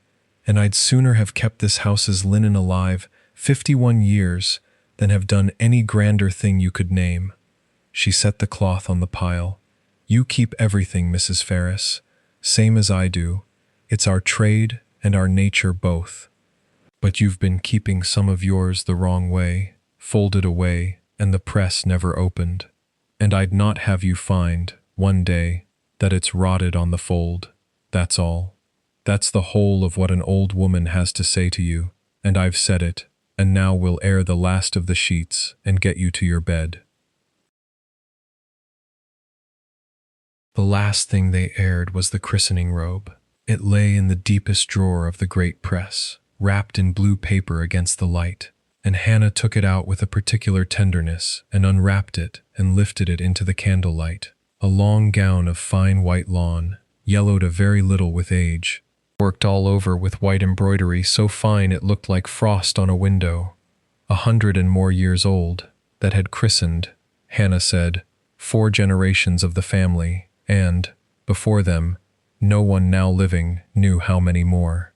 And I'd sooner have kept this house's linen alive 51 years than have done any grander thing you could name." She set the cloth on the pile. "You keep everything, Mrs. Ferris, same as I do. It's our trade and our nature both. But you've been keeping some of yours the wrong way, folded away, and the press never opened. And I'd not have you find, one day, that it's rotted on the fold. That's all. That's the whole of what an old woman has to say to you, and I've said it, and now we'll air the last of the sheets and get you to your bed." The last thing they aired was the christening robe. It lay in the deepest drawer of the great press, wrapped in blue paper against the light, and Hannah took it out with a particular tenderness and unwrapped it and lifted it into the candlelight. A long gown of fine white lawn, yellowed a very little with age, worked all over with white embroidery so fine it looked like frost on a window. 100 and more years old, that had christened, Hannah said, 4 generations of the family, and, before them, no one now living knew how many more.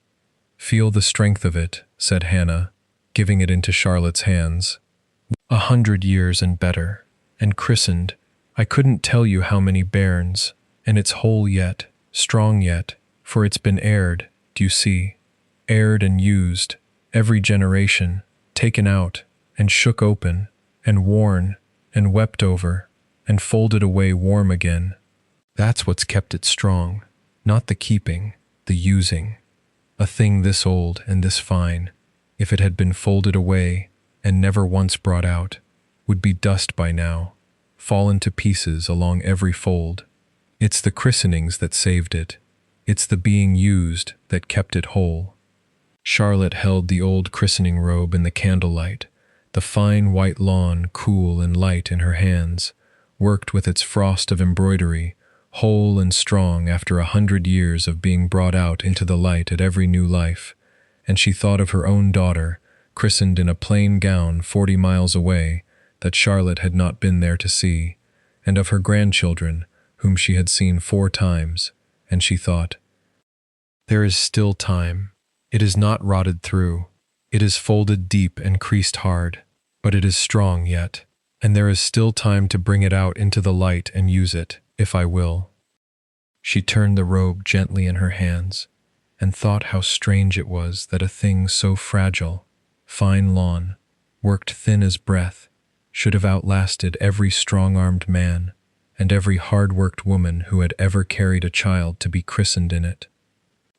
"Feel the strength of it," said Hannah, giving it into Charlotte's hands. 100 years and better, and christened, I couldn't tell you how many bairns, and it's whole yet, strong yet, for it's been aired, do you see? Aired and used, every generation, taken out, and shook open, and worn, and wept over, and folded away warm again. That's what's kept it strong, not the keeping, the using. A thing this old and this fine, if it had been folded away and never once brought out, would be dust by now, fallen to pieces along every fold. It's the christenings that saved it. It's the being used that kept it whole. Charlotte held the old christening robe in the candlelight, the fine white lawn cool and light in her hands, worked with its frost of embroidery, whole and strong after 100 years of being brought out into the light at every new life, and she thought of her own daughter, christened in a plain gown 40 miles away, that Charlotte had not been there to see, and of her grandchildren, whom she had seen 4 times, and she thought, there is still time. It is not rotted through. It is folded deep and creased hard, but it is strong yet, and there is still time to bring it out into the light and use it, if I will. She turned the robe gently in her hands, and thought how strange it was that a thing so fragile, fine lawn, worked thin as breath, should have outlasted every strong-armed man and every hard-worked woman who had ever carried a child to be christened in it.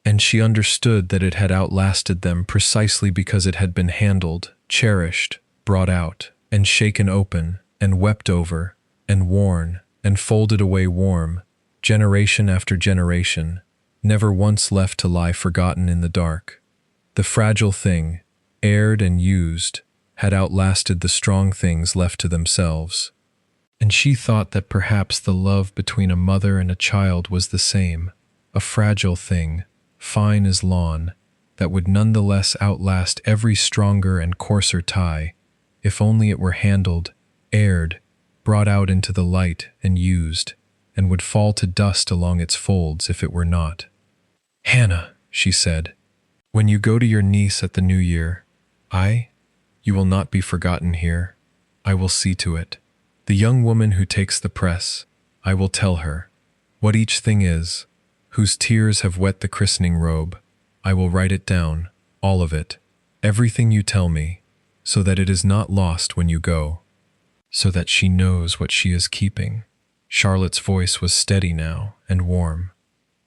And she understood that it had outlasted them precisely because it had been handled, cherished, brought out, and shaken open, and wept over, and worn, and folded away warm, generation after generation, never once left to lie forgotten in the dark. The fragile thing, aired and used, had outlasted the strong things left to themselves. And she thought that perhaps the love between a mother and a child was the same, a fragile thing, fine as lawn, that would nonetheless outlast every stronger and coarser tie, if only it were handled, aired, brought out into the light and used, and would fall to dust along its folds if it were not. "Hannah," she said, "when you go to your niece at the New Year, you will not be forgotten here. I will see to it. The young woman who takes the press, I will tell her what each thing is, whose tears have wet the christening robe. I will write it down, all of it, everything you tell me, so that it is not lost when you go, so that she knows what she is keeping." Charlotte's voice was steady now and warm.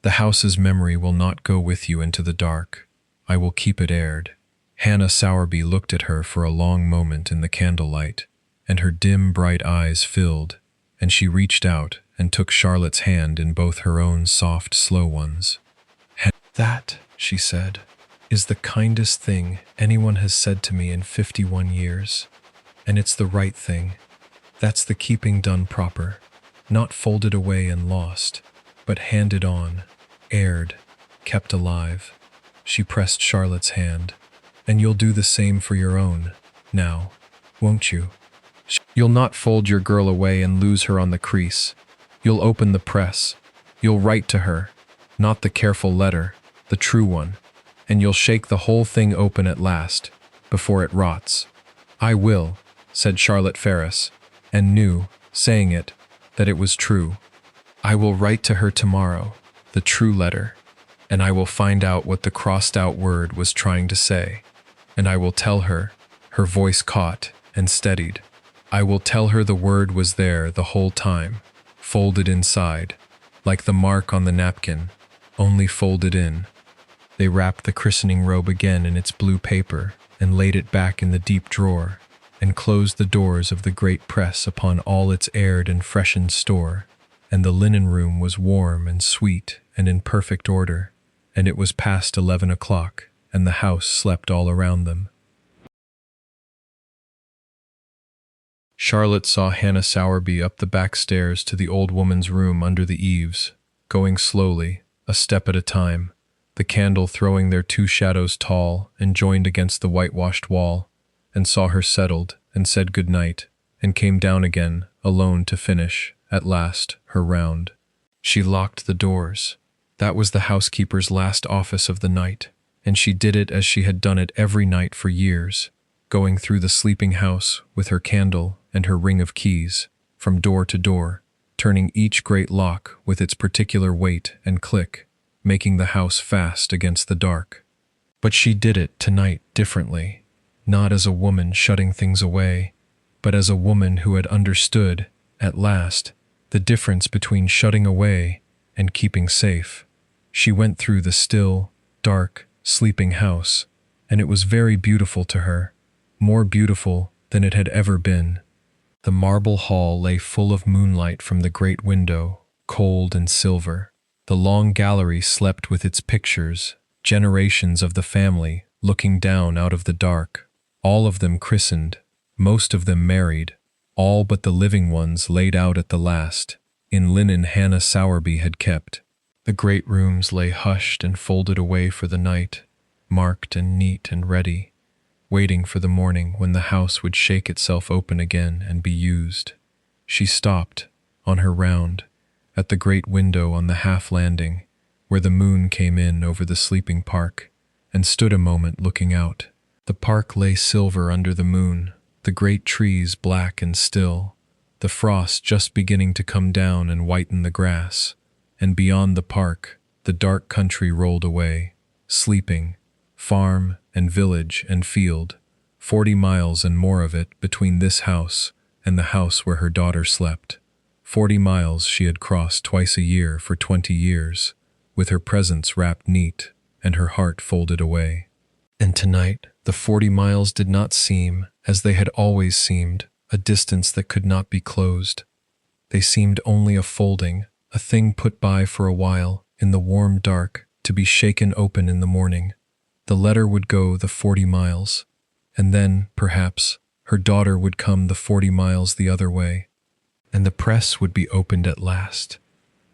"The house's memory will not go with you into the dark. I will keep it aired." Hannah Sowerby looked at her for a long moment in the candlelight, and her dim, bright eyes filled, and she reached out and took Charlotte's hand in both her own soft, slow ones. "That," she said, "is the kindest thing anyone has said to me in 51 years. And it's the right thing. That's the keeping done proper. Not folded away and lost, but handed on, aired, kept alive." She pressed Charlotte's hand. "And you'll do the same for your own, now, won't you? You'll not fold your girl away and lose her on the crease. You'll open the press. You'll write to her, not the careful letter, the true one, and you'll shake the whole thing open at last, before it rots." "I will," said Charlotte Ferris, and knew, saying it, that it was true. "I will write to her tomorrow, the true letter, and I will find out what the crossed-out word was trying to say, and I will tell her," her voice caught and steadied, "I will tell her the word was there the whole time, folded inside, like the mark on the napkin, only folded in." They wrapped the christening robe again in its blue paper and laid it back in the deep drawer, and closed the doors of the great press upon all its aired and freshened store, and the linen room was warm and sweet and in perfect order, and it was past 11 o'clock, and the house slept all around them. Charlotte saw Hannah Sowerby up the back stairs to the old woman's room under the eaves, going slowly, a step at a time, the candle throwing their two shadows tall and joined against the whitewashed wall, and saw her settled and said good night, and came down again, alone to finish, at last, her round. She locked the doors. That was the housekeeper's last office of the night, and she did it as she had done it every night for years, going through the sleeping house with her candle and her ring of keys, from door to door, turning each great lock with its particular weight and click, making the house fast against the dark. But she did it tonight differently, not as a woman shutting things away, but as a woman who had understood, at last, the difference between shutting away and keeping safe. She went through the still, dark, sleeping house, and it was very beautiful to her, more beautiful than it had ever been. The marble hall lay full of moonlight from the great window, cold and silver. The long gallery slept with its pictures, generations of the family looking down out of the dark, all of them christened, most of them married, all but the living ones laid out at the last, in linen Hannah Sowerby had kept. The great rooms lay hushed and folded away for the night, marked and neat and ready, waiting for the morning when the house would shake itself open again and be used. She stopped, on her round, at the great window on the half-landing, where the moon came in over the sleeping park, and stood a moment looking out. The park lay silver under the moon, the great trees black and still, the frost just beginning to come down and whiten the grass, and beyond the park, the dark country rolled away, sleeping, farm and village and field, 40 miles and more of it between this house and the house where her daughter slept. 40 miles she had crossed twice a year for 20 years, with her presence wrapped neat and her heart folded away. And tonight, the 40 miles did not seem, as they had always seemed, a distance that could not be closed. They seemed only a folding, a thing put by for a while, in the warm dark, to be shaken open in the morning. The letter would go the 40 miles, and then, perhaps, her daughter would come the 40 miles the other way, and the press would be opened at last.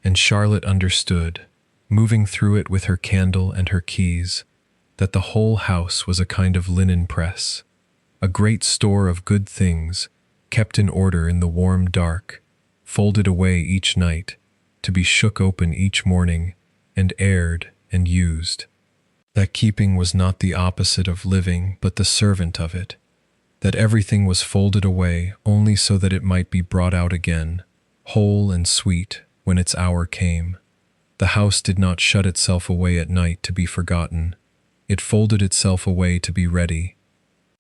And Charlotte understood, moving through it with her candle and her keys, that the whole house was a kind of linen press, a great store of good things, kept in order in the warm dark, folded away each night, to be shook open each morning, and aired and used. That keeping was not the opposite of living, but the servant of it, that everything was folded away only so that it might be brought out again, whole and sweet, when its hour came. The house did not shut itself away at night to be forgotten. It folded itself away to be ready,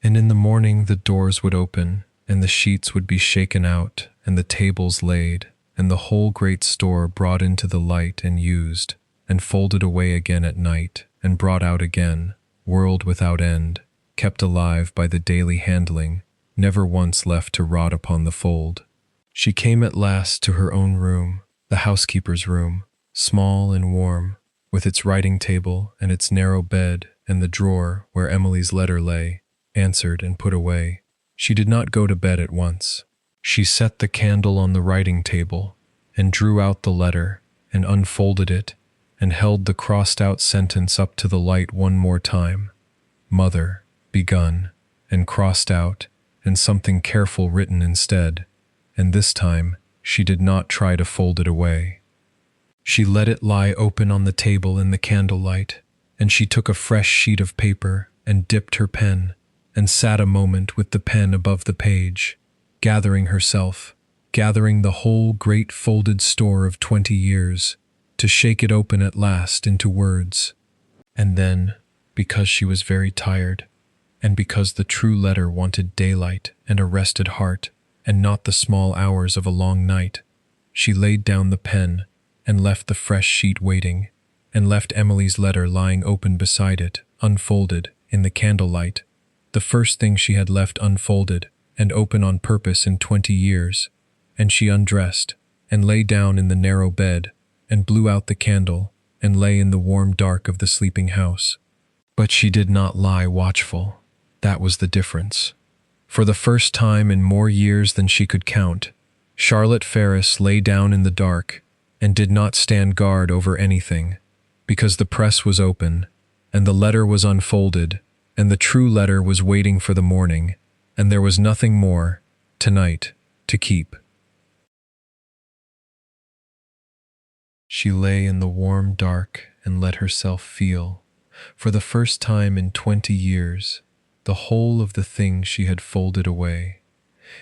And in the morning the doors would open, and the sheets would be shaken out, and the tables laid, and the whole great store brought into the light and used, and folded away again at night, and brought out again, world without end, kept alive by the daily handling, never once left to rot upon the fold. She came at last to her own room, the housekeeper's room, small and warm, with its writing table and its narrow bed and the drawer where Emily's letter lay, answered and put away. She did not go to bed at once. She set the candle on the writing table and drew out the letter and unfolded it and held the crossed-out sentence up to the light one more time. Mother, begun, and crossed out, and something careful written instead, and this time she did not try to fold it away. She let it lie open on the table in the candlelight, and she took a fresh sheet of paper and dipped her pen, and sat a moment with the pen above the page, gathering herself, gathering the whole great folded store of 20 years, to shake it open at last into words. And then, because she was very tired, and because the true letter wanted daylight and a rested heart, and not the small hours of a long night, she laid down the pen and left the fresh sheet waiting, and left Emily's letter lying open beside it, unfolded, in the candlelight, the first thing she had left unfolded and open on purpose in 20 years, and she undressed, and lay down in the narrow bed, and blew out the candle, and lay in the warm dark of the sleeping house. But she did not lie watchful. That was the difference. For the first time in more years than she could count, Charlotte Ferris lay down in the dark and did not stand guard over anything, because the press was open, and the letter was unfolded, and the true letter was waiting for the morning, and there was nothing more, tonight, to keep. She lay in the warm dark and let herself feel, for the first time in 20 years, the whole of the thing she had folded away.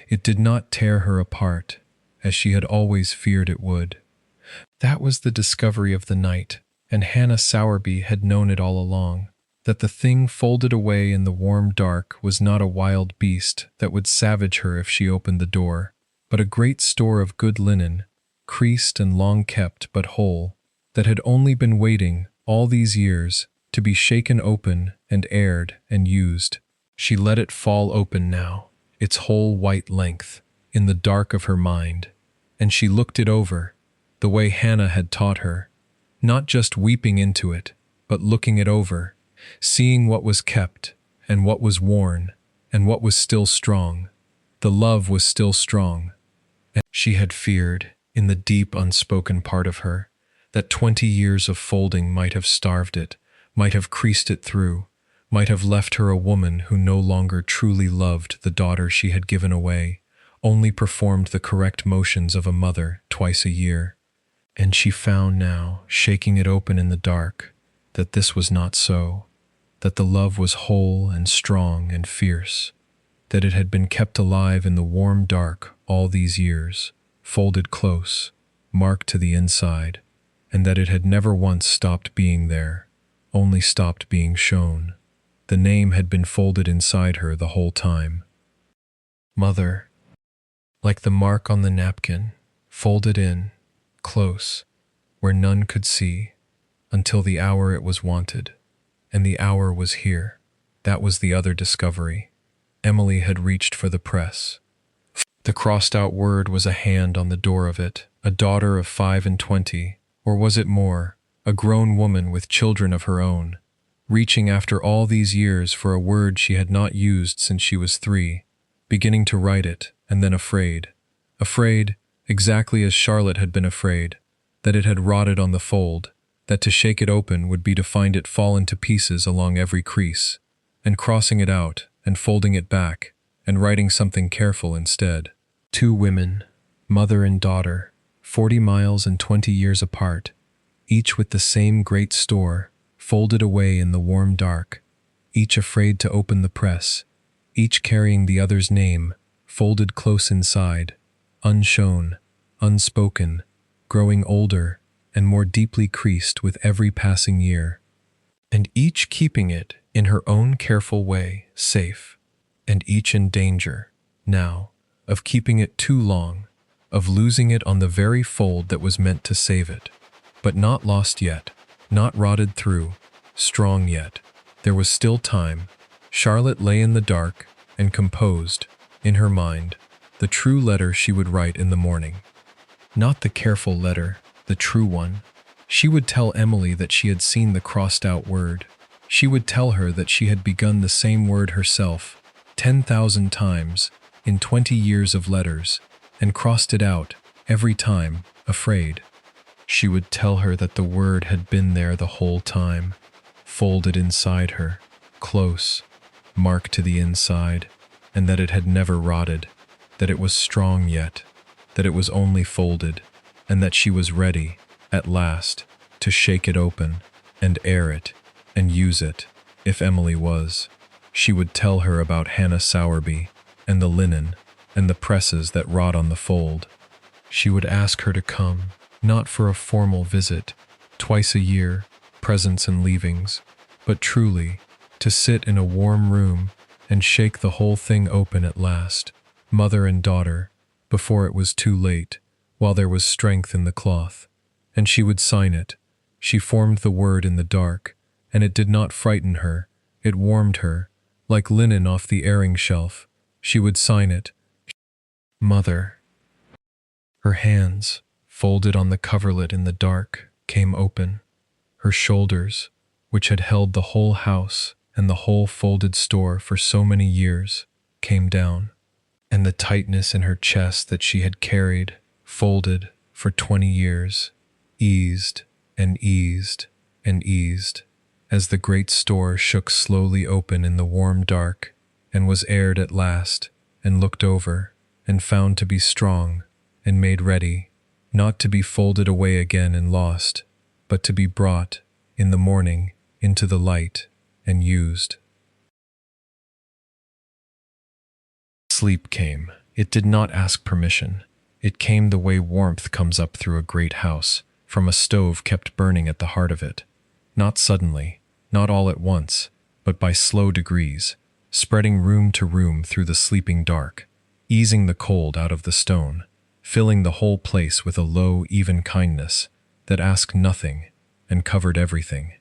It did not tear her apart, as she had always feared it would. That was the discovery of the night, and Hannah Sowerby had known it all along, that the thing folded away in the warm dark was not a wild beast that would savage her if she opened the door, but a great store of good linen, creased and long kept but whole, that had only been waiting all these years to be shaken open and aired and used. She let it fall open now, its whole white length, in the dark of her mind, and she looked it over, the way Hannah had taught her, not just weeping into it, but looking it over, seeing what was kept, and what was worn, and what was still strong. The love was still strong. And she had feared, in the deep unspoken part of her, that 20 years of folding might have starved it, might have creased it through, might have left her a woman who no longer truly loved the daughter she had given away, only performed the correct motions of a mother twice a year. And she found now, shaking it open in the dark, that this was not so, that the love was whole and strong and fierce, that it had been kept alive in the warm dark all these years, folded close, marked to the inside, and that it had never once stopped being there, only stopped being shown. The name had been folded inside her the whole time. Mother, like the mark on the napkin, folded in, close, where none could see, until the hour it was wanted. And the hour was here. That was the other discovery. Emily had reached for the press. The crossed-out word was a hand on the door of it, a daughter of 25, or was it more, a grown woman with children of her own, reaching after all these years for a word she had not used since she was 3, beginning to write it, and then afraid. Afraid, exactly as Charlotte had been afraid, that it had rotted on the fold, that to shake it open would be to find it fall into pieces along every crease, and crossing it out, and folding it back, and writing something careful instead. 2 women, mother and daughter, 40 miles and 20 years apart, each with the same great store, folded away in the warm dark, each afraid to open the press, each carrying the other's name, folded close inside, unshown, unspoken, growing older and more deeply creased with every passing year, and each keeping it, in her own careful way, safe, and each in danger, now, of keeping it too long, of losing it on the very fold that was meant to save it. But not lost yet, not rotted through, strong yet. There was still time. Charlotte lay in the dark and composed, in her mind, the true letter she would write in the morning. Not the careful letter, the true one. She would tell Emily that she had seen the crossed-out word. She would tell her that she had begun the same word herself, 10,000 times, in 20 years of letters, and crossed it out, every time, afraid. She would tell her that the word had been there the whole time, folded inside her, close, marked to the inside, and that it had never rotted, that it was strong yet, that it was only folded, and that she was ready, at last, to shake it open, and air it, and use it, if Emily was. She would tell her about Hannah Sowerby, and the linen, and the presses that wrought on the fold. She would ask her to come, not for a formal visit, twice a year, presents and leavings, but truly, to sit in a warm room and shake the whole thing open at last, mother and daughter, before it was too late, while there was strength in the cloth. And she would sign it. She formed the word in the dark, and it did not frighten her, it warmed her, like linen off the airing shelf. She would sign it, Mother. Her hands, folded on the coverlet in the dark, came open. Her shoulders, which had held the whole house and the whole folded store for so many years, came down, and the tightness in her chest that she had carried, folded, for 20 years, eased and eased and eased, as the great store shook slowly open in the warm dark, and was aired at last, and looked over, and found to be strong, and made ready, not to be folded away again and lost, but to be brought, in the morning, into the light, and used. Sleep came. It did not ask permission. It came the way warmth comes up through a great house, from a stove kept burning at the heart of it. Not suddenly, not all at once, but by slow degrees, spreading room to room through the sleeping dark, easing the cold out of the stone, filling the whole place with a low, even kindness that asked nothing and covered everything.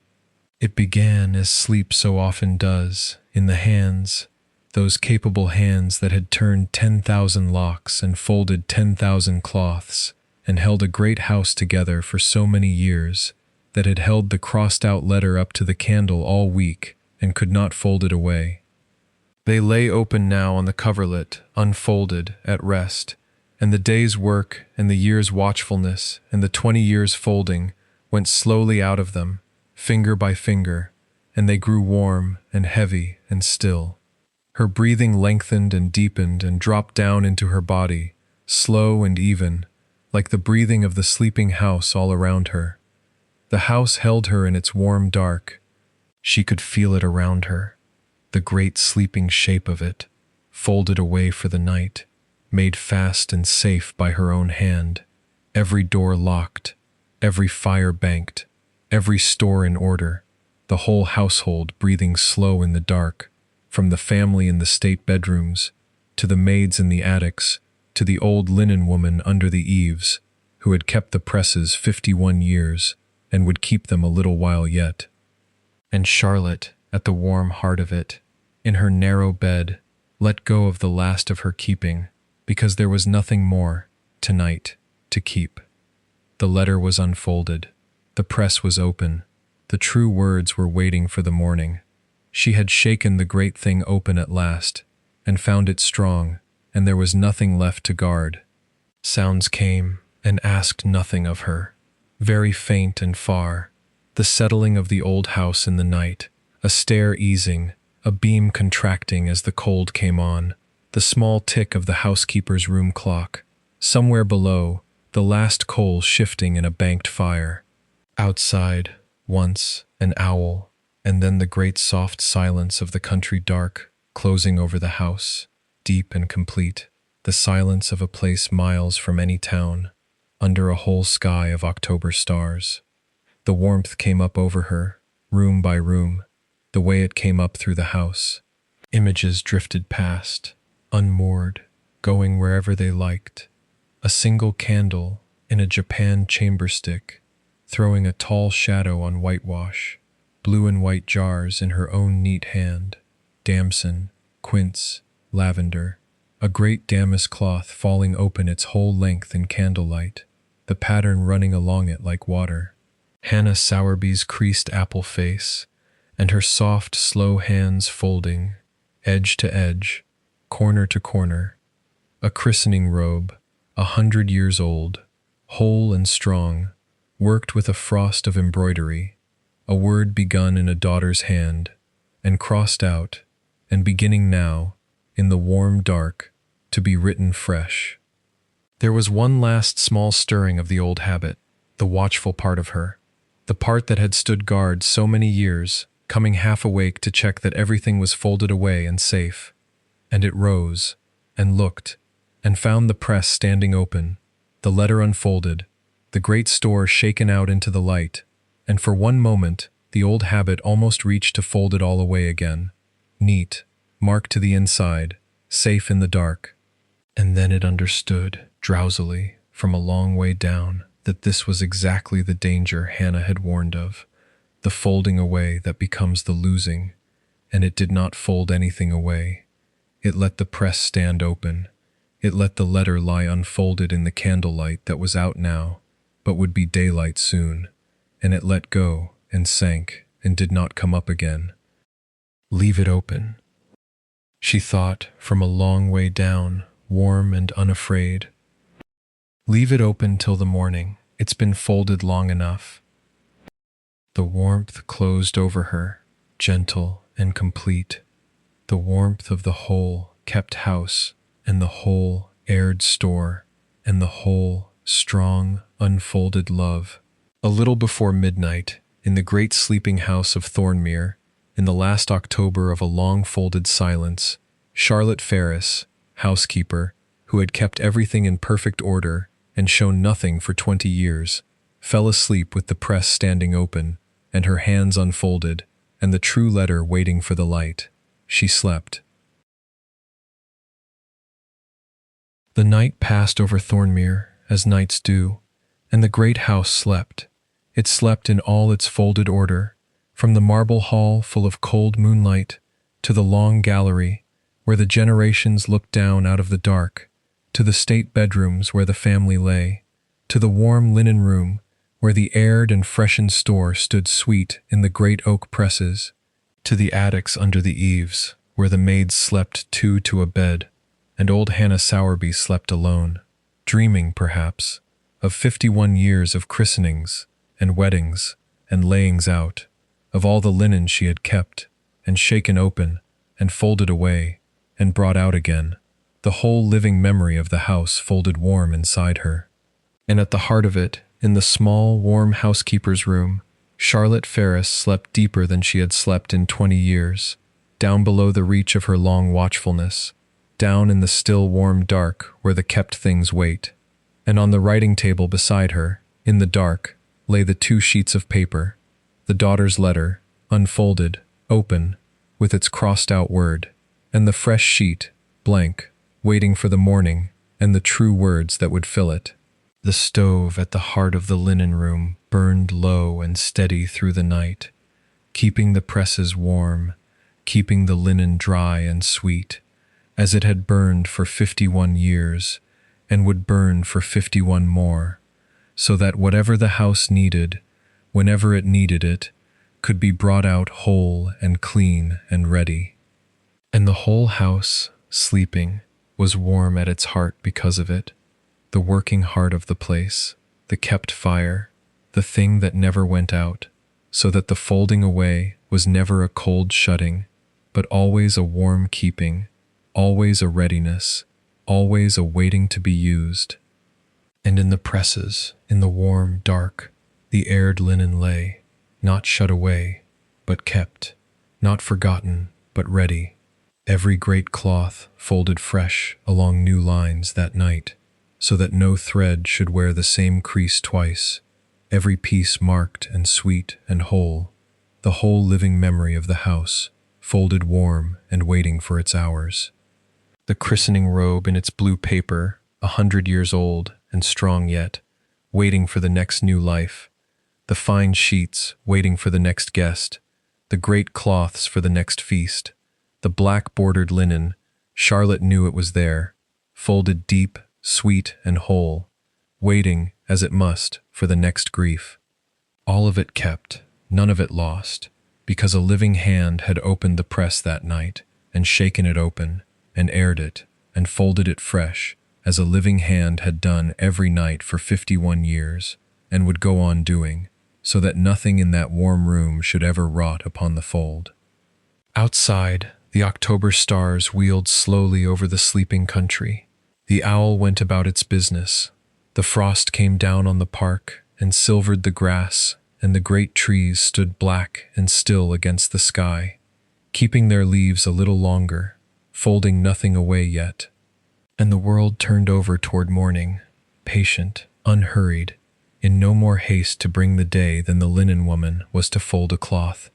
It began as sleep so often does, in the hands, those capable hands that had turned 10,000 locks and folded 10,000 cloths, and held a great house together for so many years, that had held the crossed-out letter up to the candle all week and could not fold it away. They lay open now on the coverlet, unfolded, at rest, and the day's work and the year's watchfulness and the 20 years' folding went slowly out of them, finger by finger, and they grew warm and heavy and still. Her breathing lengthened and deepened and dropped down into her body, slow and even, like the breathing of the sleeping house all around her. The house held her in its warm dark. She could feel it around her, the great sleeping shape of it, folded away for the night, made fast and safe by her own hand, every door locked, every fire banked, every store in order, the whole household breathing slow in the dark, from the family in the state bedrooms, to the maids in the attics, to the old linen woman under the eaves, who had kept the presses 51 years, and would keep them a little while yet. And Charlotte, at the warm heart of it, in her narrow bed, let go of the last of her keeping, because there was nothing more, tonight, to keep. The letter was unfolded. The press was open. The true words were waiting for the morning. She had shaken the great thing open at last, and found it strong, and there was nothing left to guard. Sounds came, and asked nothing of her, very faint and far, the settling of the old house in the night, a stair easing, a beam contracting as the cold came on, the small tick of the housekeeper's room clock, somewhere below, the last coal shifting in a banked fire. Outside, once, an owl, and then the great soft silence of the country dark, closing over the house, deep and complete, the silence of a place miles from any town, under a whole sky of October stars. The warmth came up over her, room by room, the way it came up through the house. Images drifted past, unmoored, going wherever they liked. A single candle in a Japan chamber stick, throwing a tall shadow on whitewash, blue and white jars in her own neat hand, damson, quince, lavender, a great damask cloth falling open its whole length in candlelight, the pattern running along it like water. Hannah Sowerby's creased apple face, and her soft, slow hands folding, edge to edge, corner to corner. A christening robe, 100 years old, whole and strong, worked with a frost of embroidery, a word begun in a daughter's hand, and crossed out, and beginning now, in the warm dark, to be written fresh. There was one last small stirring of the old habit, the watchful part of her, the part that had stood guard so many years, coming half awake to check that everything was folded away and safe. And it rose, and looked, and found the press standing open, the letter unfolded, the great store shaken out into the light, and for one moment the old habit almost reached to fold it all away again, neat, marked to the inside, safe in the dark. And then it understood, drowsily, from a long way down, that this was exactly the danger Hannah had warned of, the folding away that becomes the losing, and it did not fold anything away. It let the press stand open. It let the letter lie unfolded in the candlelight that was out now, but would be daylight soon, and it let go and sank and did not come up again. Leave it open, she thought from a long way down, warm and unafraid. Leave it open till the morning. It's been folded long enough. The warmth closed over her, gentle and complete. The warmth of the whole kept house, and the whole aired store, and the whole strong, unfolded love. A little before midnight, in the great sleeping house of Thornemere, in the last October of a long-folded silence, Charlotte Ferris, housekeeper, who had kept everything in perfect order and shown nothing for 20 years, fell asleep with the press standing open, and her hands unfolded, and the true letter waiting for the light. She slept. The night passed over Thornemere, as nights do, and the great house slept. It slept in all its folded order, from the marble hall full of cold moonlight to the long gallery where the generations looked down out of the dark, to the state bedrooms where the family lay, to the warm linen room where the aired and freshened store stood sweet in the great oak presses, to the attics under the eaves where the maids slept two to a bed, and old Hannah Sowerby slept alone, dreaming, perhaps, of 51 years of christenings and weddings and layings out, of all the linen she had kept and shaken open and folded away and brought out again, the whole living memory of the house folded warm inside her. And at the heart of it, in the small, warm housekeeper's room, Charlotte Ferris slept deeper than she had slept in 20 years, down below the reach of her long watchfulness, down in the still warm dark where the kept things wait. And on the writing table beside her, in the dark, lay the 2 sheets of paper, the daughter's letter, unfolded, open, with its crossed-out word, and the fresh sheet, blank, waiting for the morning and the true words that would fill it. The stove at the heart of the linen room burned low and steady through the night, keeping the presses warm, keeping the linen dry and sweet, as it had burned for 51 years and would burn for 51 more, so that whatever the house needed, whenever it needed it, could be brought out whole and clean and ready. And the whole house, sleeping, was warm at its heart because of it, the working heart of the place, the kept fire, the thing that never went out, so that the folding away was never a cold shutting, but always a warm keeping, always a readiness, always a waiting to be used. And in the presses, in the warm dark, the aired linen lay, not shut away, but kept, not forgotten, but ready. Every great cloth folded fresh along new lines that night, so that no thread should wear the same crease twice, every piece marked and sweet and whole, the whole living memory of the house, folded warm and waiting for its hours. The christening robe in its blue paper, 100 years old and strong yet, waiting for the next new life. The fine sheets waiting for the next guest. The great cloths for the next feast. The black-bordered linen, Charlotte knew it was there, folded deep, sweet, and whole, waiting, as it must, for the next grief. All of it kept, none of it lost, because a living hand had opened the press that night, and shaken it open, and aired it, and folded it fresh, as a living hand had done every night for 51 years, and would go on doing, so that nothing in that warm room should ever rot upon the fold. Outside, the October stars wheeled slowly over the sleeping country. The owl went about its business. The frost came down on the park and silvered the grass, and the great trees stood black and still against the sky, keeping their leaves a little longer, folding nothing away yet. And the world turned over toward morning, patient, unhurried, in no more haste to bring the day than the linen woman was to fold a cloth,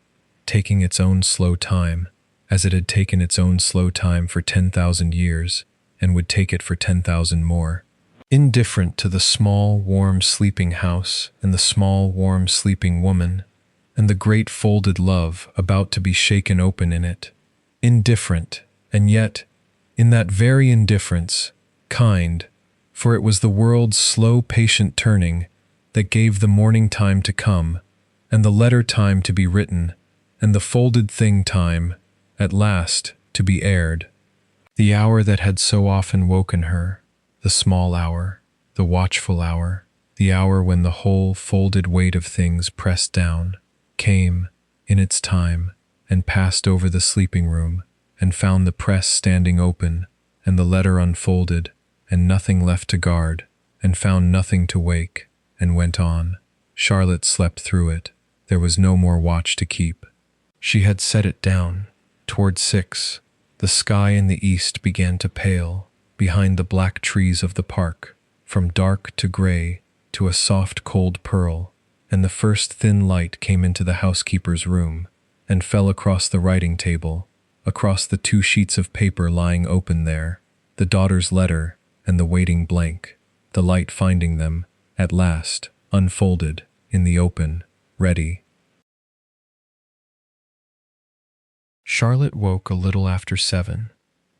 taking its own slow time, as it had taken its own slow time for 10,000 years, and would take it for 10,000 more. Indifferent to the small, warm sleeping house and the small, warm sleeping woman, and the great folded love about to be shaken open in it. Indifferent, and yet, in that very indifference, kind, for it was the world's slow, patient turning that gave the morning time to come, and the letter time to be written, and the folded thing time, at last, to be aired. The hour that had so often woken her, the small hour, the watchful hour, the hour when the whole folded weight of things pressed down, came, in its time, and passed over the sleeping room, and found the press standing open, and the letter unfolded, and nothing left to guard, and found nothing to wake, and went on. Charlotte slept through it. There was no more watch to keep. She had set it down. Toward 6, the sky in the east began to pale, behind the black trees of the park, from dark to gray to a soft cold pearl, and the first thin light came into the housekeeper's room, and fell across the writing table, across the 2 sheets of paper lying open there, the daughter's letter and the waiting blank, the light finding them, at last, unfolded, in the open, ready. Charlotte woke a little after 7,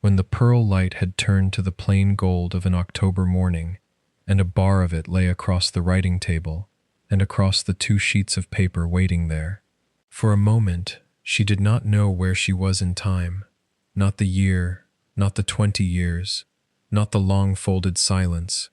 when the pearl light had turned to the plain gold of an October morning, and a bar of it lay across the writing table and across the 2 sheets of paper waiting there. For a moment, she did not know where she was in time, not the year, not the 20 years, not the long folded silence,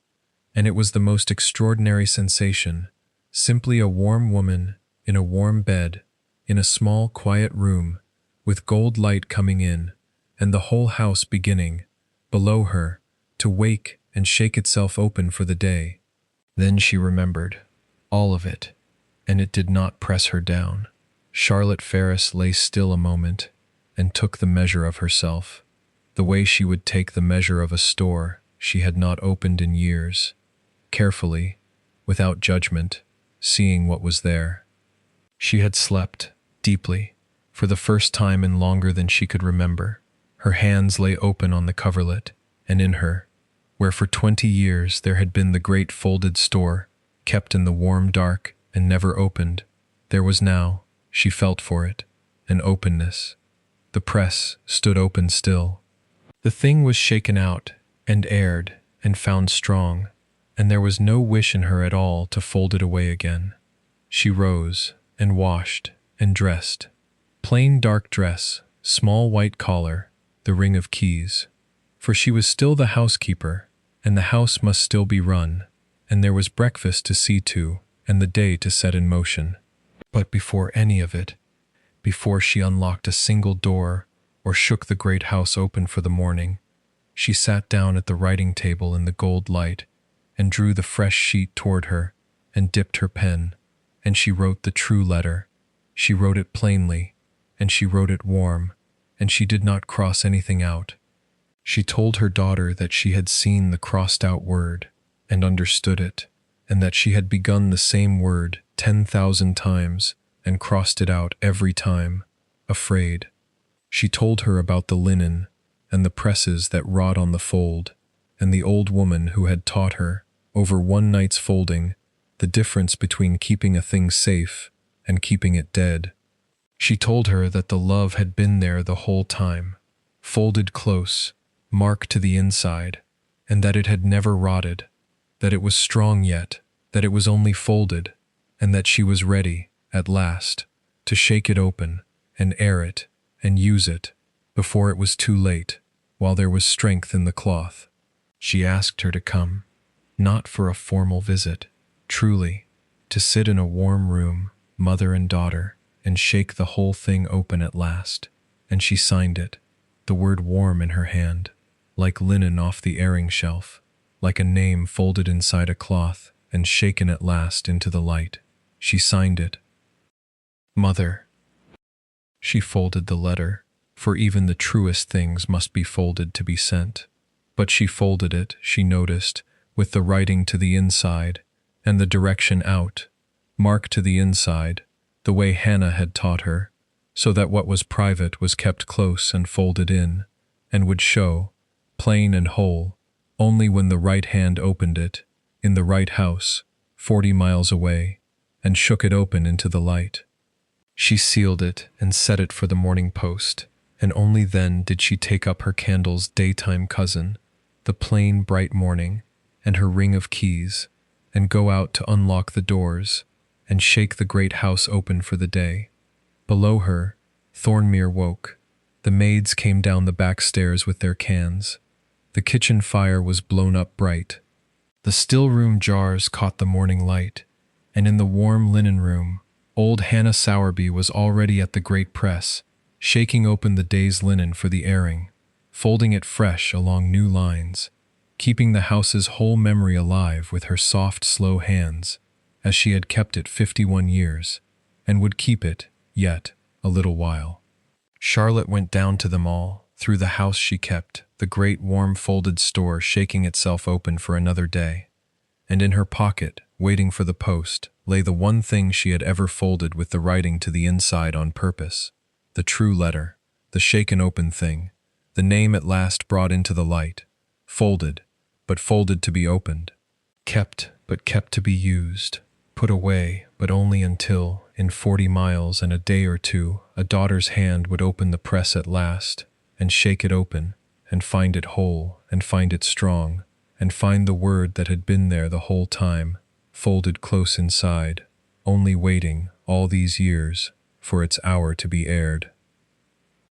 and it was the most extraordinary sensation, simply a warm woman in a warm bed, in a small quiet room, with gold light coming in, and the whole house beginning, below her, to wake and shake itself open for the day. Then she remembered, all of it, and it did not press her down. Charlotte Ferris lay still a moment, and took the measure of herself, the way she would take the measure of a store she had not opened in years, carefully, without judgment, seeing what was there. She had slept, deeply, for the first time in longer than she could remember. Her hands lay open on the coverlet, and in her, where for 20 years there had been the great folded store, kept in the warm dark and never opened, there was now, she felt for it, an openness. The press stood open still. The thing was shaken out, and aired, and found strong, and there was no wish in her at all to fold it away again. She rose, and washed, and dressed. Plain dark dress, small white collar, the ring of keys. For she was still the housekeeper, and the house must still be run, and there was breakfast to see to, and the day to set in motion. But before any of it, before she unlocked a single door or shook the great house open for the morning, she sat down at the writing table in the gold light and drew the fresh sheet toward her and dipped her pen, and she wrote the true letter. She wrote it plainly, and she wrote it warm, and she did not cross anything out. She told her daughter that she had seen the crossed-out word and understood it, and that she had begun the same word 10,000 times and crossed it out every time, afraid. She told her about the linen and the presses that wrought on the fold, and the old woman who had taught her, over one night's folding, the difference between keeping a thing safe and keeping it dead. She told her that the love had been there the whole time, folded close, marked to the inside, and that it had never rotted, that it was strong yet, that it was only folded, and that she was ready, at last, to shake it open and air it and use it before it was too late, while there was strength in the cloth. She asked her to come, not for a formal visit, truly, to sit in a warm room, mother and daughter, and shake the whole thing open at last. And she signed it, the word warm in her hand, like linen off the airing shelf, like a name folded inside a cloth and shaken at last into the light. She signed it, Mother. She folded the letter, for even the truest things must be folded to be sent. But she folded it, she noticed, with the writing to the inside, and the direction out, marked to the inside, the way Hannah had taught her, so that what was private was kept close and folded in, and would show, plain and whole, only when the right hand opened it, in the right house, 40 miles away, and shook it open into the light. She sealed it and set it for the morning post, and only then did she take up her candle's daytime cousin, the plain bright morning, and her ring of keys, and go out to unlock the doors, and shake the great house open for the day. Below her, Thornemere woke. The maids came down the back stairs with their cans. The kitchen fire was blown up bright. The still room jars caught the morning light, and in the warm linen room, old Hannah Sowerby was already at the great press, shaking open the day's linen for the airing, folding it fresh along new lines, keeping the house's whole memory alive with her soft, slow hands, as she had kept it 51 years, and would keep it, yet, a little while. Charlotte went down to them all, through the house she kept, the great warm folded store shaking itself open for another day, and in her pocket, waiting for the post, lay the one thing she had ever folded with the writing to the inside on purpose, the true letter, the shaken open thing, the name at last brought into the light, folded, but folded to be opened, kept, but kept to be used, put away, but only until, in 40 miles and a day or two, a daughter's hand would open the press at last, and shake it open, and find it whole, and find it strong, and find the word that had been there the whole time, folded close inside, only waiting, all these years, for its hour to be aired.